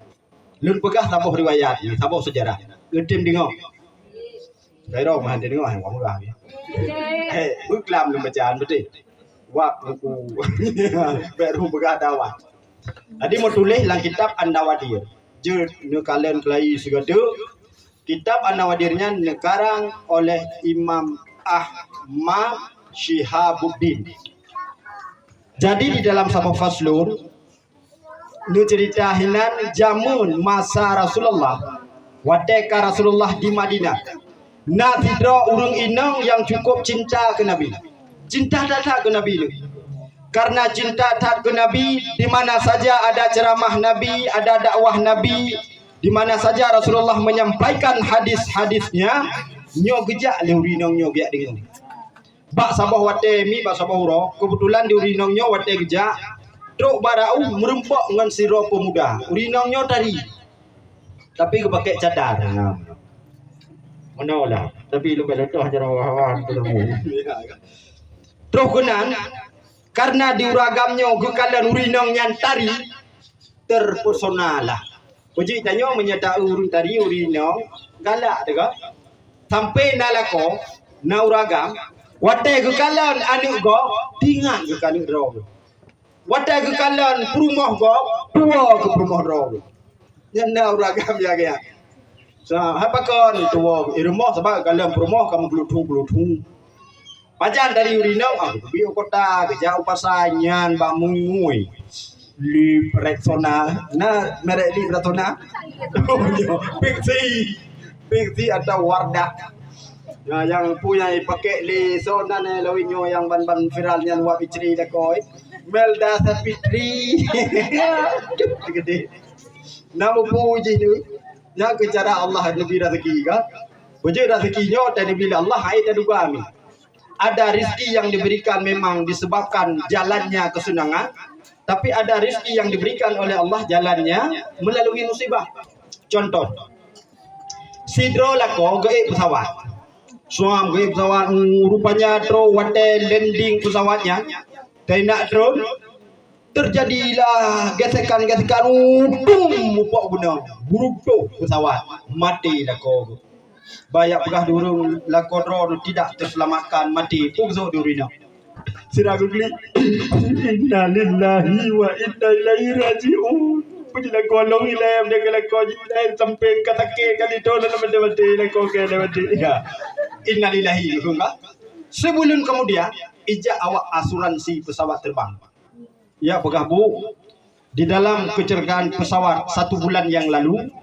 Lun pegah tambah riwayat, tambah sejarah. Gedim dengar. Gairah mah dengar yang kamu lah. Buklam lu bacaan betul. Wak buku baru bergadawan. Tadi mau tulis dalam kitab An-Nawadir. Je ne kalian kelai segala. Kitab An-Nawadirnya nekarang oleh Imam Ahmad Syihabuddin. Jadi di dalam sabab faslun nu cerita hinan jamun masa Rasulullah. Wadeka Rasulullah di Madinah. Na tidra urung inang yang cukup cinta ke Nabi. Cinta tak ke Nabi ini. Karena cinta tak ke Nabi, di mana saja ada ceramah Nabi, ada dakwah Nabi, di mana saja Rasulullah menyampaikan hadis-hadisnya, nyo gejak le urinong nyo biak dengan. Bak sabah wate mi bak sabah uro, kebetulan di urinong nyo wate gejak, truk barau merempok dengan siro pemuda. Urinong nyo tari. Tapi kepakai cadar. Mana lah, tapi lu belotoh jarawan ketemu. Terus kenan karena diuragamnya gekalan urinong nyantari terpersonal lah. Uji tanya menyata urun tari urinong galak dega. Sampai nalako na uragam wate gekalan anu go tingan gekalan ro. Wate gekalan perumah go tua ke perumah ro. Nyana uragam ya ya. So apa kon tua irumah sebab kalan perumah kamu gelutung. Pajan dari urinong, bio kota, kejauh pasangan, bamungui, li reksona, na merek li reksona, piksi atau wardah, nah, yang punya pakai li zona ne lawinyo yang ban-ban viralnya luar bicri lekoi, Melda Sapitri, gede, nama puji ni, yang kecara Allah lebih rezeki kan, puji rezekinya dan bila Allah hai dan juga amin. Ada rizki yang diberikan memang disebabkan jalannya kesenangan, tapi ada rizki yang diberikan oleh Allah jalannya melalui musibah. Contoh, sidro lako gaib pesawat, suam gaib pesawat, rupanya tro wate landing pesawatnya, tenak drone, terjadilah gesekan-gesekan, mupok guna, buruk tu pesawat, mati lako. Banyak pegah durung lakodro tidak terselamatkan mati pungso durina. Siragu gli. Inna lillahi wa inna ilaihi raji'un. Pujilah kolong ilem dia kala ko ilem sampai kata ke kali to dalam mati lako ke mati. Ya. Inna lillahi enggak. Sebulan kemudian ijak awak asuransi pesawat terbang. Ya pegah Bu. Di dalam kecelakaan pesawat 1 bulan yang lalu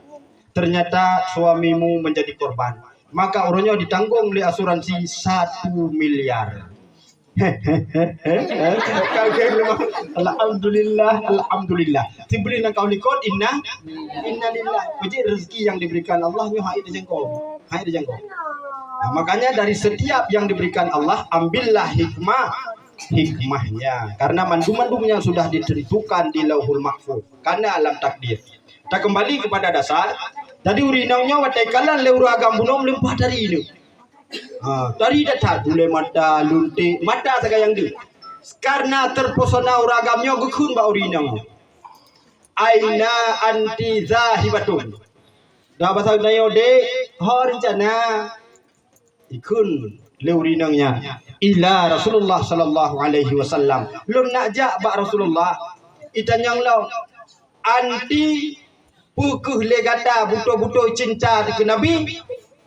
ternyata suamimu menjadi korban. Maka orangnya ditanggung oleh asuransi 1 miliar. Alhamdulillah, alhamdulillah. Timbulin kau likot inna lillah. Puji rezeki yang diberikan Allah nyo hai dijangkau. Hai dijangkau. Nah, makanya dari setiap yang diberikan Allah ambillah hikmahnya. Karena mandum-mandumnya sudah ditentukan di Lauhul Mahfuz. Karena alam takdir. Kita kembali kepada dasar. Tadi urinangnya watai kalan leuru agam bunom lempah dari ini. Dari datang bule mata lunti mata segala yang di. Karena terpesona uragamnya gukun ba urinang. Aina anti zahibatun. Dah bahasa nayo de rencana ikun leurinangnya ila Rasulullah sallallahu alaihi wasallam. Lun najak ba Rasulullah itanyang law anti pukuh legata buto-buto cinta ke Nabi.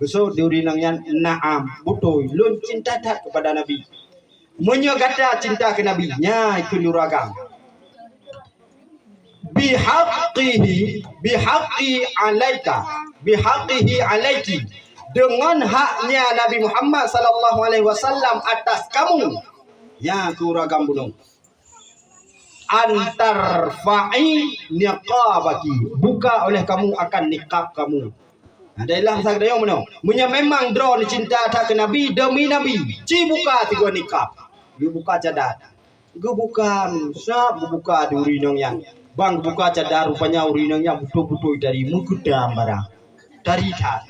So diurinangnya naam buto lun cinta tak kepada Nabi. menyegata cinta ke Nabi nya ikut nuragam bihaqqi alaiki dengan haknya Nabi Muhammad sallallahu alaihi wasallam atas kamu ya kuragam bunung antar fa'i niqabaki buka oleh kamu akan nikab kamu. Adalah sagdaya mana munya memang drone cinta tak ke Nabi demi Nabi ci buka tiga nikab you buka cadar gue bukan sab gue buka di urinong yang bang buka cadar rupanya urinong yang betul-betul dari mukudam barang dari tat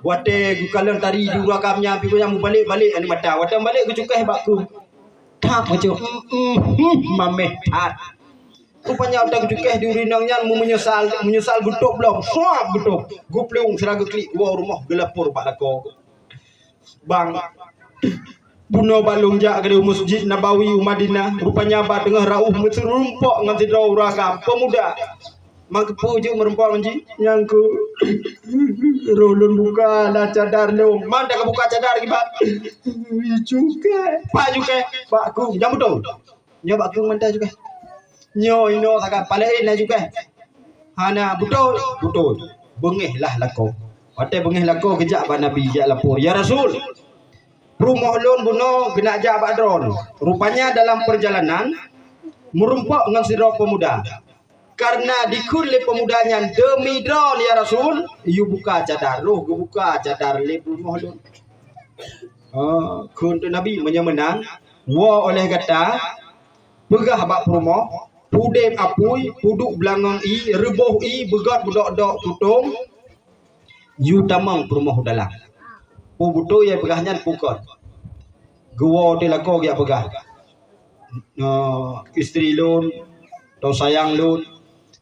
wate gue kalian tari di uragamnya pi yang balik-balik ani mata wate balik gue cukai bakku tak macam mameh tat rupanya udah cukai di urinongnya menyesal betul belum suap betul gue pleung seraga klik gua rumah gelapur pak lako bang buno balung jak ke masjid Nabawi Madinah rupanya ba tengah rauh meserumpok ngan tidra uragam pemuda mangkepu je merumpok manji yang ku rolun buka lah cadar lo mana ka buka cadar ki pak juga pak ku jam betul nyo pak ku mantap juga nyo ino takkan palain lah juga hana betul bengih lah lako wate bengih lako kejak ba Nabi jak lapor ya Rasul rumah lon buno kena jak ba drone rupanya dalam perjalanan merumpok dengan sidra pemuda karena dikulli pemudanya demi drone ya Rasul you buka cadar loh gue buka cadar le rumah lon kun Nabi menyemenang wa oleh kata pegah bak rumah pudem apui puduk belangang i reboh i begat budak-dak tutung you tamang rumah dalam buto ya pegahnya pukul gua de lako ya pegah istri lun atau sayang lun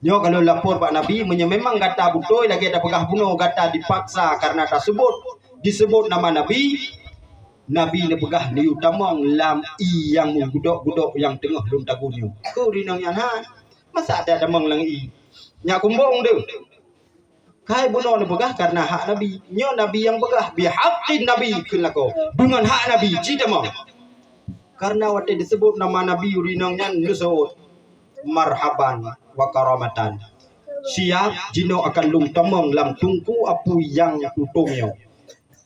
nyo kalau lapor Pak Nabi memang kata buto lagi ada pegah bunuh kata dipaksa karena disebut nama Nabi ni pegah ni utamang lam i yang gudok-gudok yang tengah lun tagunyo ko rinang yan ha masa ada damang lang i nya kumbong de kai buno ni pegah karena hak Nabi nyo Nabi yang pegah bihaqqin Nabi kelako dengan hak Nabi cidamang karena waktu disebut nama Nabi rinang yan nusut marhaban wa karamatan siap jino akan lum tamang lam tungku apu yang tutungyo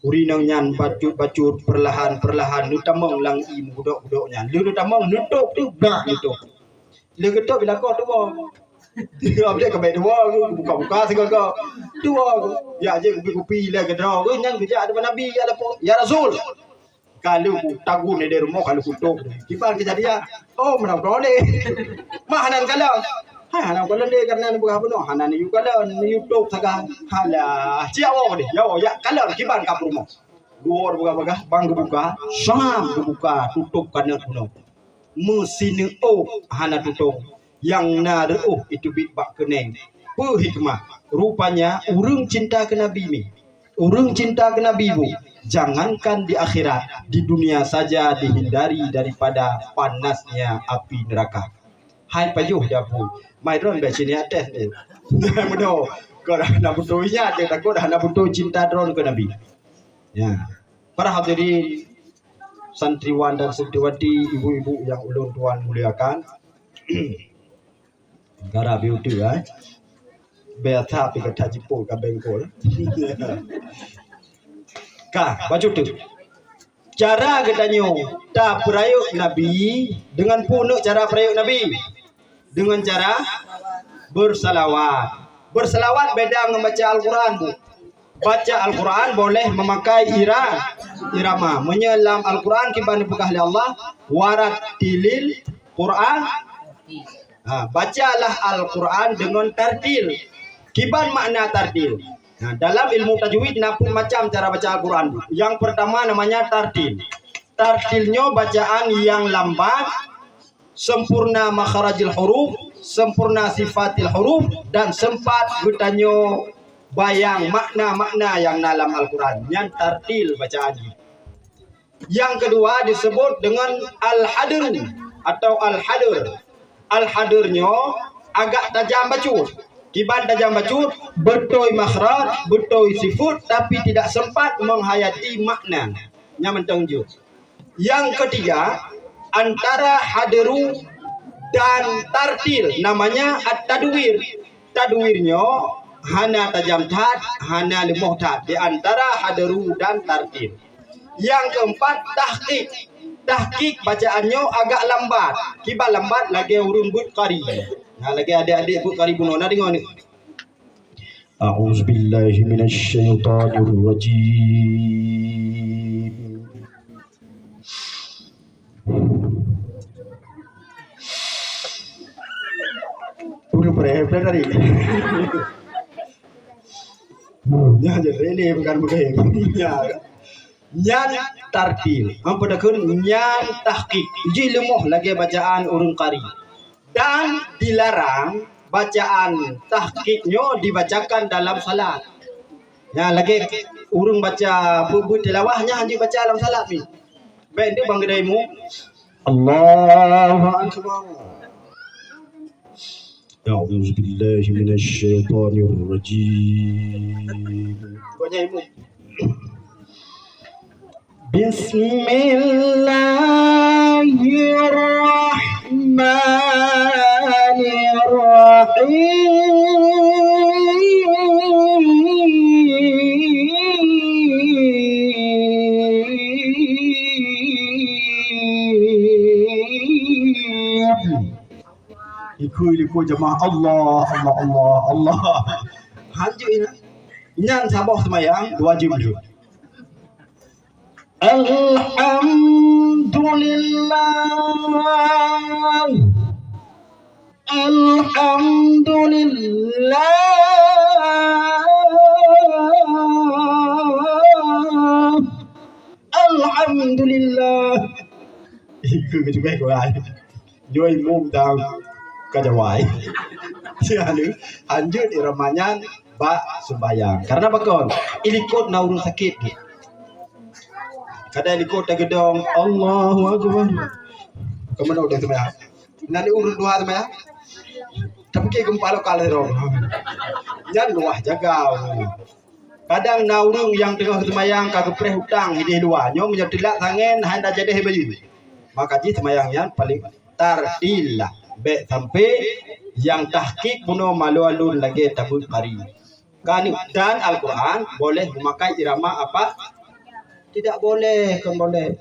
urinang nyan bacut perlahan nutamang lang im budok-budoknya lu nutamang nutup tu dah nutup lu ketuk bila kau tu dia boleh ke baik dua buka segala dua ya je kopi le ke draw nyan kerja ada Nabi ya ya Rasul kalau tagun di rumah kalau kutuk kipan kejadian oh menang boleh mahanan kalau hanan kalau dia karena bukan apa no hanan you kalau YouTube saga halah ciawo deh ya kalau kiban ka rumah luar buka bang buka sam buka tutup karena kuno mesin hana tutup yang nade itu bit bak keneng hikmah rupanya urung cinta ke Nabi mi urung cinta ke Nabi bu jangankan di akhirat di dunia saja dihindari daripada panasnya api neraka hai payuh dapu mai drone be sini atas ni betul kau dah nak butuhnya dia takut dah nak butuh cinta drone ke Nabi ya para hadirin santriwan dan santriwati ibu-ibu yang ulun tuan muliakan gara beauty beata pi kata jipul ka bengkol ka baju tu cara katanya tak perayuk Nabi dengan punuk cara perayuk Nabi dengan cara bersalawat beda dengan baca Al-Quran bu baca Al-Quran boleh memakai irama menyelam Al-Quran kiban dipegah oleh Allah warat tilil Quran bacalah Al-Quran dengan tartil kiban makna tartil dalam ilmu tajwid napun macam cara baca Al-Quran yang pertama namanya tartilnya bacaan yang lambat sempurna makharajil huruf sempurna sifatil huruf dan sempat bertanya bayang makna-makna yang dalam Al-Quran yang tartil bacaan. Yang kedua disebut dengan al-hadir atau al-hadir. Al-hadirnya agak tajam bacut. Kiban tajam bacut, betul makhraj, betul sifat tapi tidak sempat menghayati makna. Yang mentunjuk. Yang ketiga, antara haderu dan tartil, namanya at-tadwir. Tadwirnya hana tajam tad, hana lemah tad, di antara haderu dan tartil. Yang keempat, tahqiq. Tahqiq bacaannya agak lambat. Kibar lambat lagi urun but qari. Nah, lagi adik-adik but qari bunona dengar ni. A'udzubillahi minasyaitonirrajim. Udah berapa tadi? Ya jadi ini bukan nyan tartil. Apa dah kun nyan tahqiq. Ji lemah lagi bacaan urun qari. Dan dilarang bacaan tahqiqnya dibacakan dalam salat. Ya lagi urung baca bubu tilawahnya hanya baca dalam salat ni. Baik dia bang gedaimu. Allahu akbar. A'udzu billahi minasyaitonir rajim. Banyaimu. Liku jemaah Allah. Hanju ini nyan sabah semayang 2 jam dulu. Alhamdulillah. Iku juga kau ay. Joy mum down kajawai. Jadi lanjut iramanya ba sembayang. Karena bakon ilikot na urung sakit. Kada ilikot ta gedong Allahu akbar. Kemana udah sembayang? Nanti urut 2 sembayang. Tapi ke gempalo kala ro. Jangan luah jaga. Kadang naurung yang tengah sembayang kagepreh hutang hidih luar nyo menyetilak tangen handa jadi hebayu. Maka ji sembayangnya paling tartilah be sampai yang tahqiq buno malu alun lagi tabut qari. Dan Al-Quran boleh memakai irama apa? Tidak boleh, kan boleh.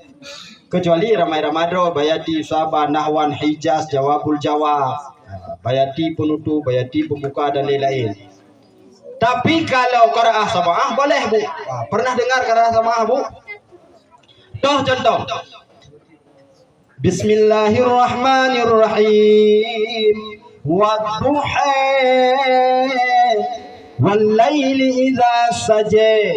Kecuali irama-irama do bayati sabah nahwan hijaz jawabul jawab. Bayati penutup, bayati pembuka dan lain-lain. Tapi kalau qiraah samaah boleh, Bu. Pernah dengar qiraah samaah, Bu? Toh contoh. Bismillahirrahmanirrahim. Wadduha wal-laili idza saja.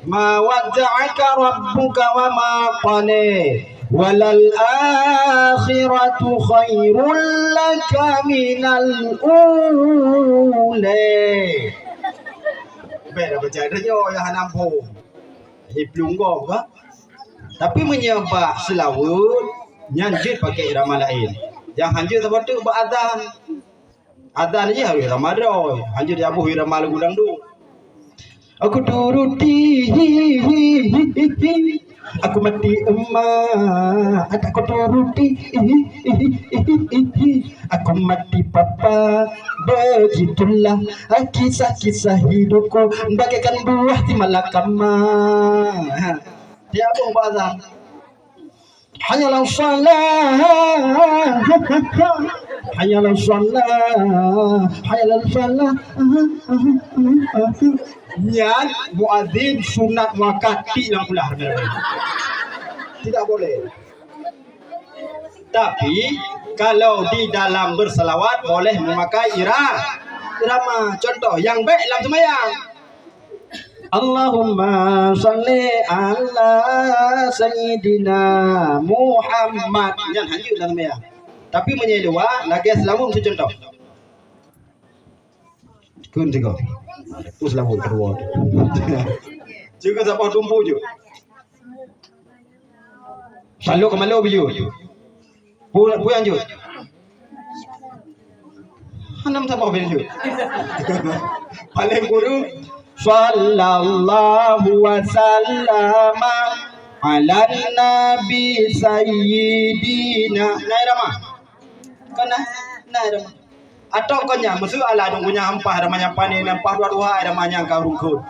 Ma wadda'aka rabbuka wa ma qala. Walal akhiratu khairul laka minal ula. Beda baca dia yang nampung. Hiplunggo ba? Tapi menyembah selawat nyanjut pakai irama lain. Yang hanjut sebab tu berazan. Azan je harus irama doy. Hanjut dia abuh irama lagu dangdut. Aku turuti, aku mati emak, aku turuti, aku mati papa. Begitulah kisah-kisah hidupku bagaikan buah di malakama. Dia abuh berazan. Hanyalah salah, hanyalah salah, hanyalah salah. Nyan muadzin sunat wakati yang pula tidak boleh. Tapi kalau di dalam berselawat boleh memakai irama. Contoh yang baik dalam sembahyang. Allahumma salli ala sayyidina Muhammad. Jangan hanya dalam sembahyang. Tapi menyelua lagi selamu mesti contoh. Kun tiga. Pus selamu kedua. Juga siapa tumpu je. Selalu kemalu biju. Pu yang je. Hanam siapa biju. Paling guru sallallahu wa sallama ala nabi sayyidina nairama kana nairama atau konya musuh ala dong punya ampah ramanya panen ampah dua ramanya karungkut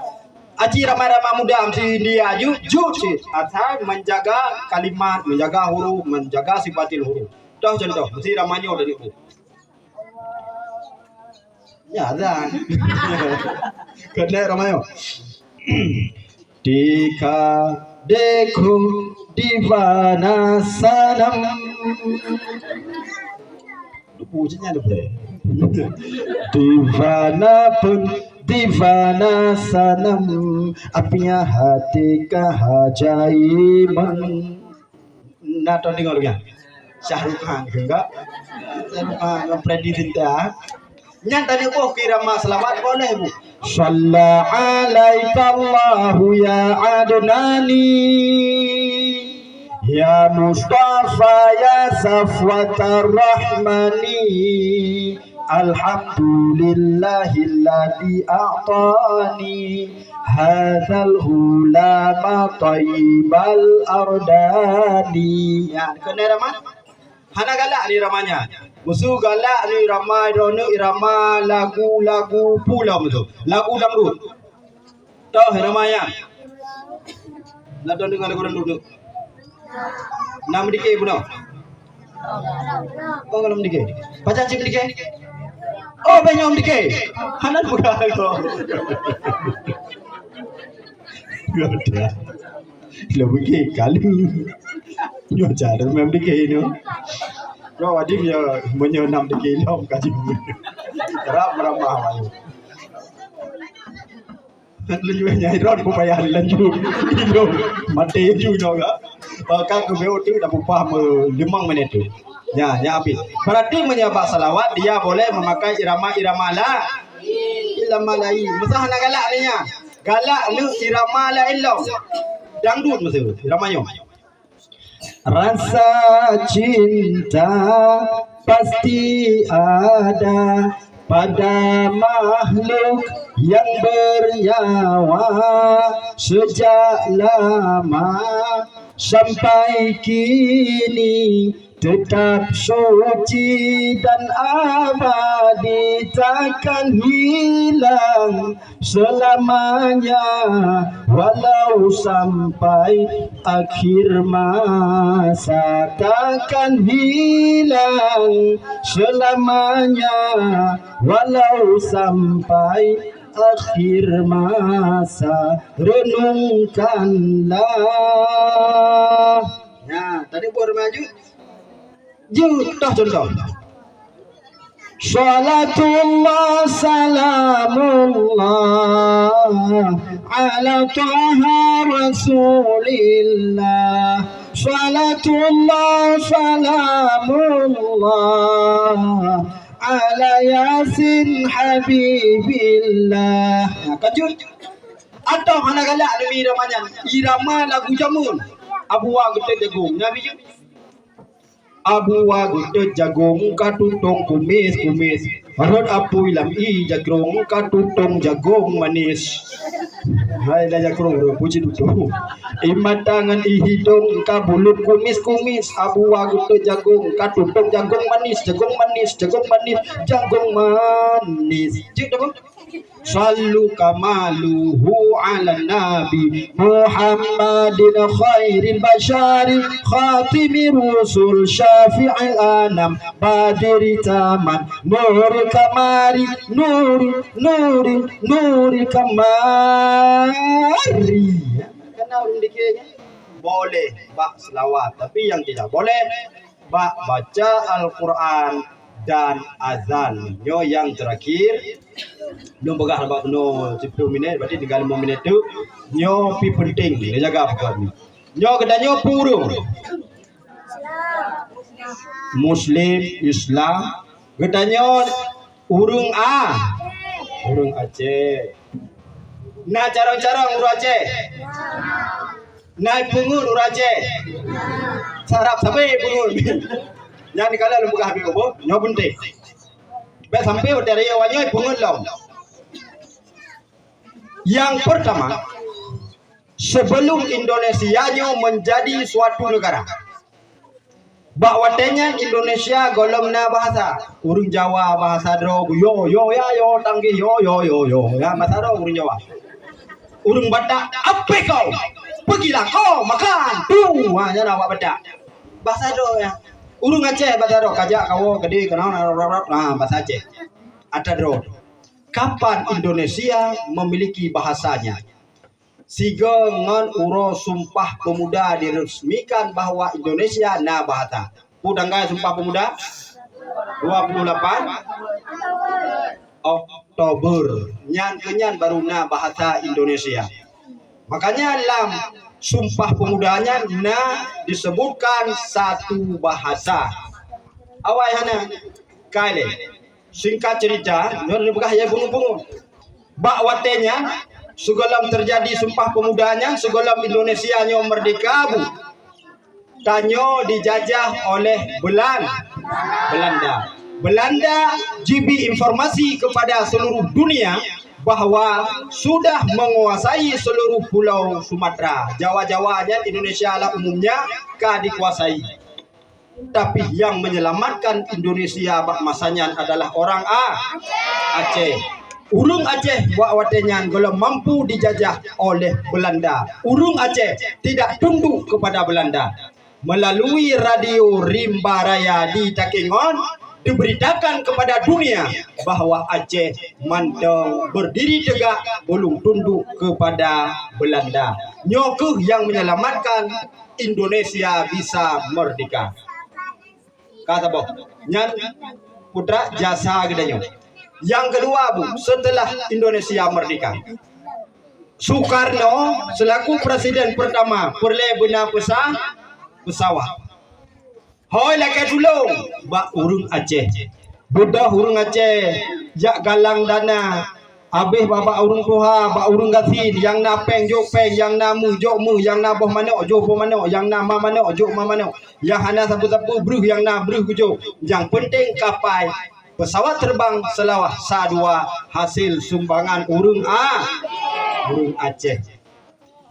aci ramai-ramai muda amsi dia jujur asal menjaga kalimat, menjaga huruf, menjaga sifatil huruf. Contoh mesti ramanya dari itu. Ya dah. Kena ramai. Dika dekho divana sanam. Pujinya ada boleh. Divana sanam apinya hati kehajaiman. Nah tahu dengar ya Syahrul Khan enggak Freddy Tinta nyantanya kok kira mas selawat boleh bu Shalla alaika Allahu ya adnani ya Mustafa ya Safwatar Rahmani alhamdulillahilladzi a'tani hadzal hulama thayyibal ardani. Ya, kena ramah. Hana galak ni ramanya. Musuh galak ni ramai rono irama lagu-lagu pulau tu. Lagu dangdut. Tahu ramanya? Nak dengar lagu dangdut. Nam dikit puno. Kau kalau dikit. Baca cip dikit. Oh banyak dikit. Hanan mudah kau. Ada. Lebih kali. Yo cara mem dikit ni. Kau wajib ya menyenam dikit lom kaji. Kerap meramah. Lanjutnya iron upaya lanjut. Itu mati juga. Bahkan kebeu tu dah upah 5 minit tu. Ya, habis. Berarti menyebab salawat dia boleh memakai irama-irama la. Irama lain. Masa nak galak ni nya. Galak lu irama la illau. Dangdut masa iramanya. Rasa cinta pasti ada pada makhluk yang bernyawa sejak lama sampai kini tetap suci dan abadi takkan hilang selamanya walau sampai akhir masa takkan hilang selamanya walau sampai akhir masa renungkanlah. Nah, tadi buat maju. Contoh. Salatullah salamullah ala taha rasulillah. Salatullah salamullah ala yasin habibillah. Kajut. Atau anak galak demi iramanya. Irama lagu jamun. Abu wa gede jagung. Nabi Abu wa gede jagung katutong kumis. Harut apu ilam jagung katutong jagung manis. Hai dah jagung puji tu. Imatangan hidung kabulut kumis. Abu wa gede jagung katutong jagung manis. Jagung manis. Cik Sallu kamaluhu ala nabi Muhammadin khairil bashari khatimi rusul syafi'il anam badiri taman nuri kamari nuri kamari. Kena orang dikirnya boleh bak selawat, tapi yang tidak boleh bak baca Al-Quran dan azan. Nyo yang terakhir belum begah habaq no 10 minit, berarti tinggal 5 minit tu. Nyo pi penting dia jaga apa ni. Nyo kedanyo purung Muslim Islam kedanyo urung Aceh. Nah carang-carang urang Aceh. Naik pungun urang Aceh. Sarap sampai pungun. Yang dikala lu buka habis obo, nyo penting. Baik sampai dari awalnya pungun lau. Yang pertama, sebelum Indonesia menjadi suatu negara. Bakwatenya Indonesia golomna bahasa urang Jawa bahasa dro yo ya yo tanggi yo ya bahasa dro urang Jawa. Urang Batak apa kau? Pergilah kau makan tuh hanya nama Batak. Bahasa dro ya. Urang Aceh bahasa dro kajak kau gede kenal nah bahasa Aceh. Ada dro. Kapan Indonesia memiliki bahasanya? Siga ngan uro Sumpah Pemuda diresmikan bahwa Indonesia na bahasa. Udang gaya Sumpah Pemuda 28 Oktober. Nyan kenyan baru na bahasa Indonesia. Makanya dalam Sumpah Pemudanya na disebutkan satu bahasa. Awai hana kaile. Singkat cerita, nyor begah ya bungu-bungu. Bakwatenya segolam terjadi Sumpah Pemudanya, segolam Indonesia nyo merdeka bu. Tanyo dijajah oleh Belanda. Belanda jibi informasi kepada seluruh dunia bahwa sudah menguasai seluruh pulau Sumatera. Jawa-Jawanya Indonesia lah umumnya dikuasai. Tapi yang menyelamatkan Indonesia bak masanya adalah orang Aceh. Urung Aceh wawatenyan kalau mampu dijajah oleh Belanda. Urung Aceh tidak tunduk kepada Belanda. Melalui radio Rimba Raya di Takengon diberitakan kepada dunia bahwa Aceh mantau berdiri tegak belum tunduk kepada Belanda. Nyokuh yang menyelamatkan Indonesia bisa merdeka. Kata boh, nyan putra jasa gedanya. Yang kedua bu, setelah Indonesia merdeka, Soekarno selaku presiden pertama perle benar pesawat. Hoi lagi dulu, bak urung Aceh, budak urung Aceh, jak galang dana, habis bapa urung tuha, bak urung gasin, yang na peng jok peng, yang na mu jok mu, yang na boh mano jok boh mano, yang na ma mano jok ma mano, yang hana sapu-sapu bruh, yang na bruh jok, yang penting kapai. Pesawat terbang selawah sadua hasil sumbangan urung Aceh.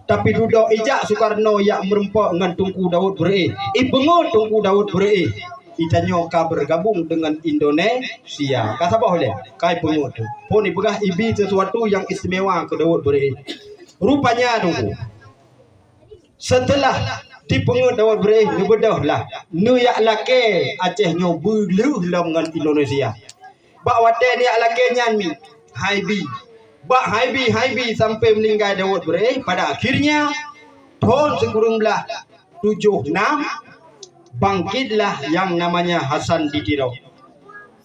Tapi duduk ijak Soekarno yang merempok dengan Tunku Daud Bere. Ibengut Tunku Daud Bere. Itanyo ka bergabung dengan Indonesia. Kata apa boleh? Kai pengut tu. Pun ibegah ibi sesuatu yang istimewa ke Daud Bere. Rupanya Tunku. Setelah dipengut Daud Bere, ngebedah lah. Nuyak lake Aceh nyo beluh dengan Indonesia. Bak wate ni lake nyanmi. Haibi. Bak haibi sampai meninggal Daud Bere. Pada akhirnya tahun sekurang belah 76 bangkitlah yang namanya Hasan Didirau.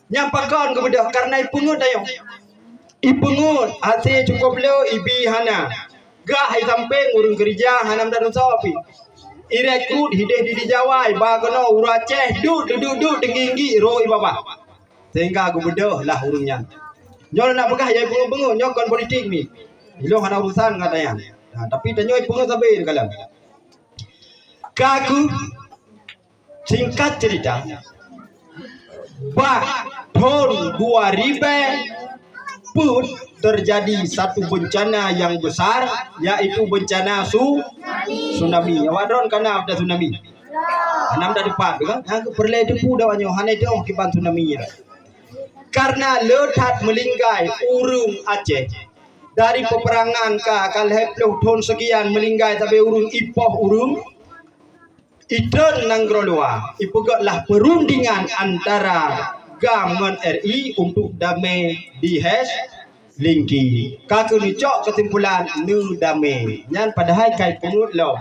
Nyampakan kepada karena ipengut ayo. Ipengut hasil cukup beliau ibi hana. Gah sampai urung kerja hanam dan sapi. Irekrut hideh di Jawa, bagono uraceh duduk tinggi roi bapa. Sehingga aku bedah lah urungnya. Nyol nak pegah ya pengu-pengu nyokon politik ni. Ilo hana urusan katanya. Nah, tapi tanyo pengu sampai kalam. Kaku singkat cerita. Bah tahun 2000 pun terjadi satu bencana yang besar, yaitu bencana tsunami. Awadron kana ada tsunami. Anam dah depan kan? Yang perle depu dah banyak hanai dah kiban tsunami ya. Karena ledat melinggai urung Aceh dari peperangan ka kalheploh tahun sekian melinggai tapi urung ipoh urung iden nangrolua. Ipegaklah perundingan antara Gamen RI untuk damai di Lingki. Kaku ni cok kesimpulan nu damai. Nyan padahal kai pengut lo.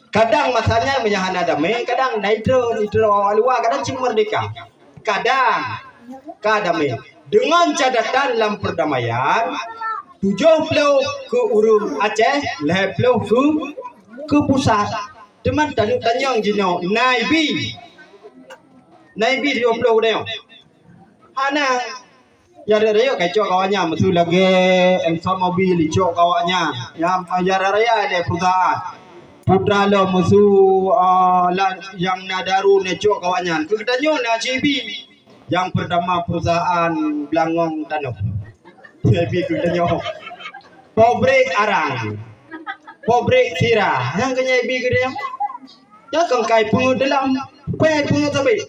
Kadang masalahnya menyahana damai, kadang naidro alua, kadang cing merdeka. Kadang damai. Dengan catatan dalam perdamaian 70 ke urung Aceh, 50 ke pusat. Teman tanyang jino Naibi 20 dah. Hana ya raya kacau kawannya metu lagi engson mobil licok kawannya. Yang ya raya ada perusahaan. Putra lo musu yang nadaru necok kawannya. Ketanyo na CB yang pertama perusahaan Blangong Tanuk. CB ketanyo. Pobre arang. pobrek sirah yang kenya ibi ke dia ya kengkai pungut dalam pe pungut sampai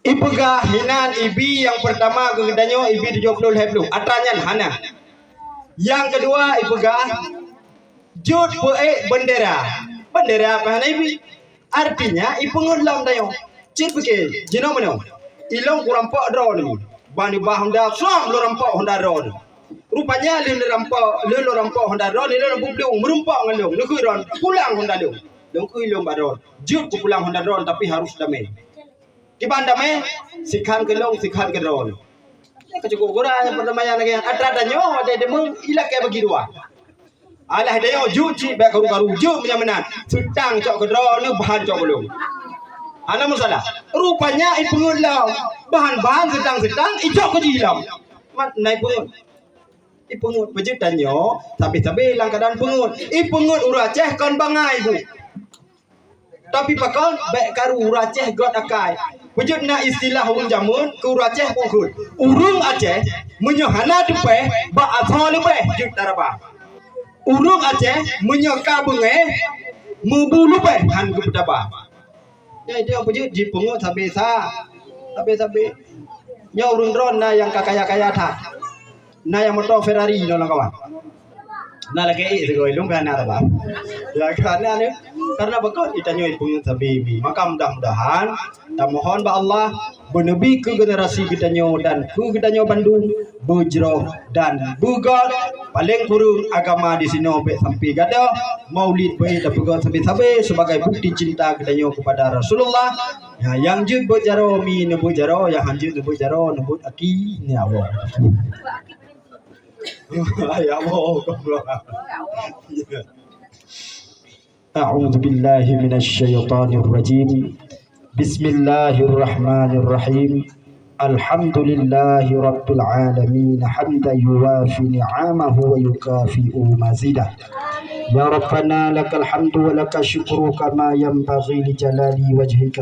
ipegah hinan ibi yang pertama kegedanyo ibi 70 heblu atranyan hana yang kedua ipegah jut bendera apa hana ibi artinya ipungut lam dayo cip ke jino mano ilong kurampak drone ni bani bah honda suam lo rampak honda drone rupanya le rampak honda drone ni lo bublu merumpak ngalong lo kuiron pulang honda lo kuilong badron jut ku pulang honda drone tapi harus damai di bandame sikhan kelong sikhan ke drone ya kecukup gora yang perdamaian lagi ada danyo ada demo ilak kayak begitu alah dayo juci ba karu ju menyamenan sutang cok ke drone ni bahan cok belum ana masalah rupanya ipungut law bahan-bahan sedang ijok ke jilam mat naik pungut ipungut bejut danyo tapi lang keadaan pungut ipungut uraceh kon bangai bu tapi pakon baik karu uraceh god akai bejut na istilah urung jamun ke uraceh pungkut urung Aceh menyohana depe ba athol lebih jut taraba urung Aceh menyoka benge mubulu pe han ku pedaba ya dia bejut ji pungut sampai nya urung drone na yang kaya tha na yang motor Ferrari no lang kawan na lagi segoi lung kana ba ya karena bakal itanyo ipungut sabibi maka mudah-mudahan dan mohon ba Allah benebi ke generasi gitanyo dan ku gitanyo Bandung bujro dan bugot paling kurung agama di sini sampai sampai gada maulid bae dan bugot sampai sebagai bukti cinta gitanyo kepada Rasulullah ya, yang jud bujaro mi nebu jaro yang hanjud nebu jaro nebut aki ni Allah ya Allah أعوذ بالله من الشيطان الرجيم بسم الله الرحمن الرحيم الحمد لله رب العالمين حمدا يوافي نعمه ويكافئ مزيده يا ربنا لك الحمد ولك الشكر كما ينبغي لجلال وجهك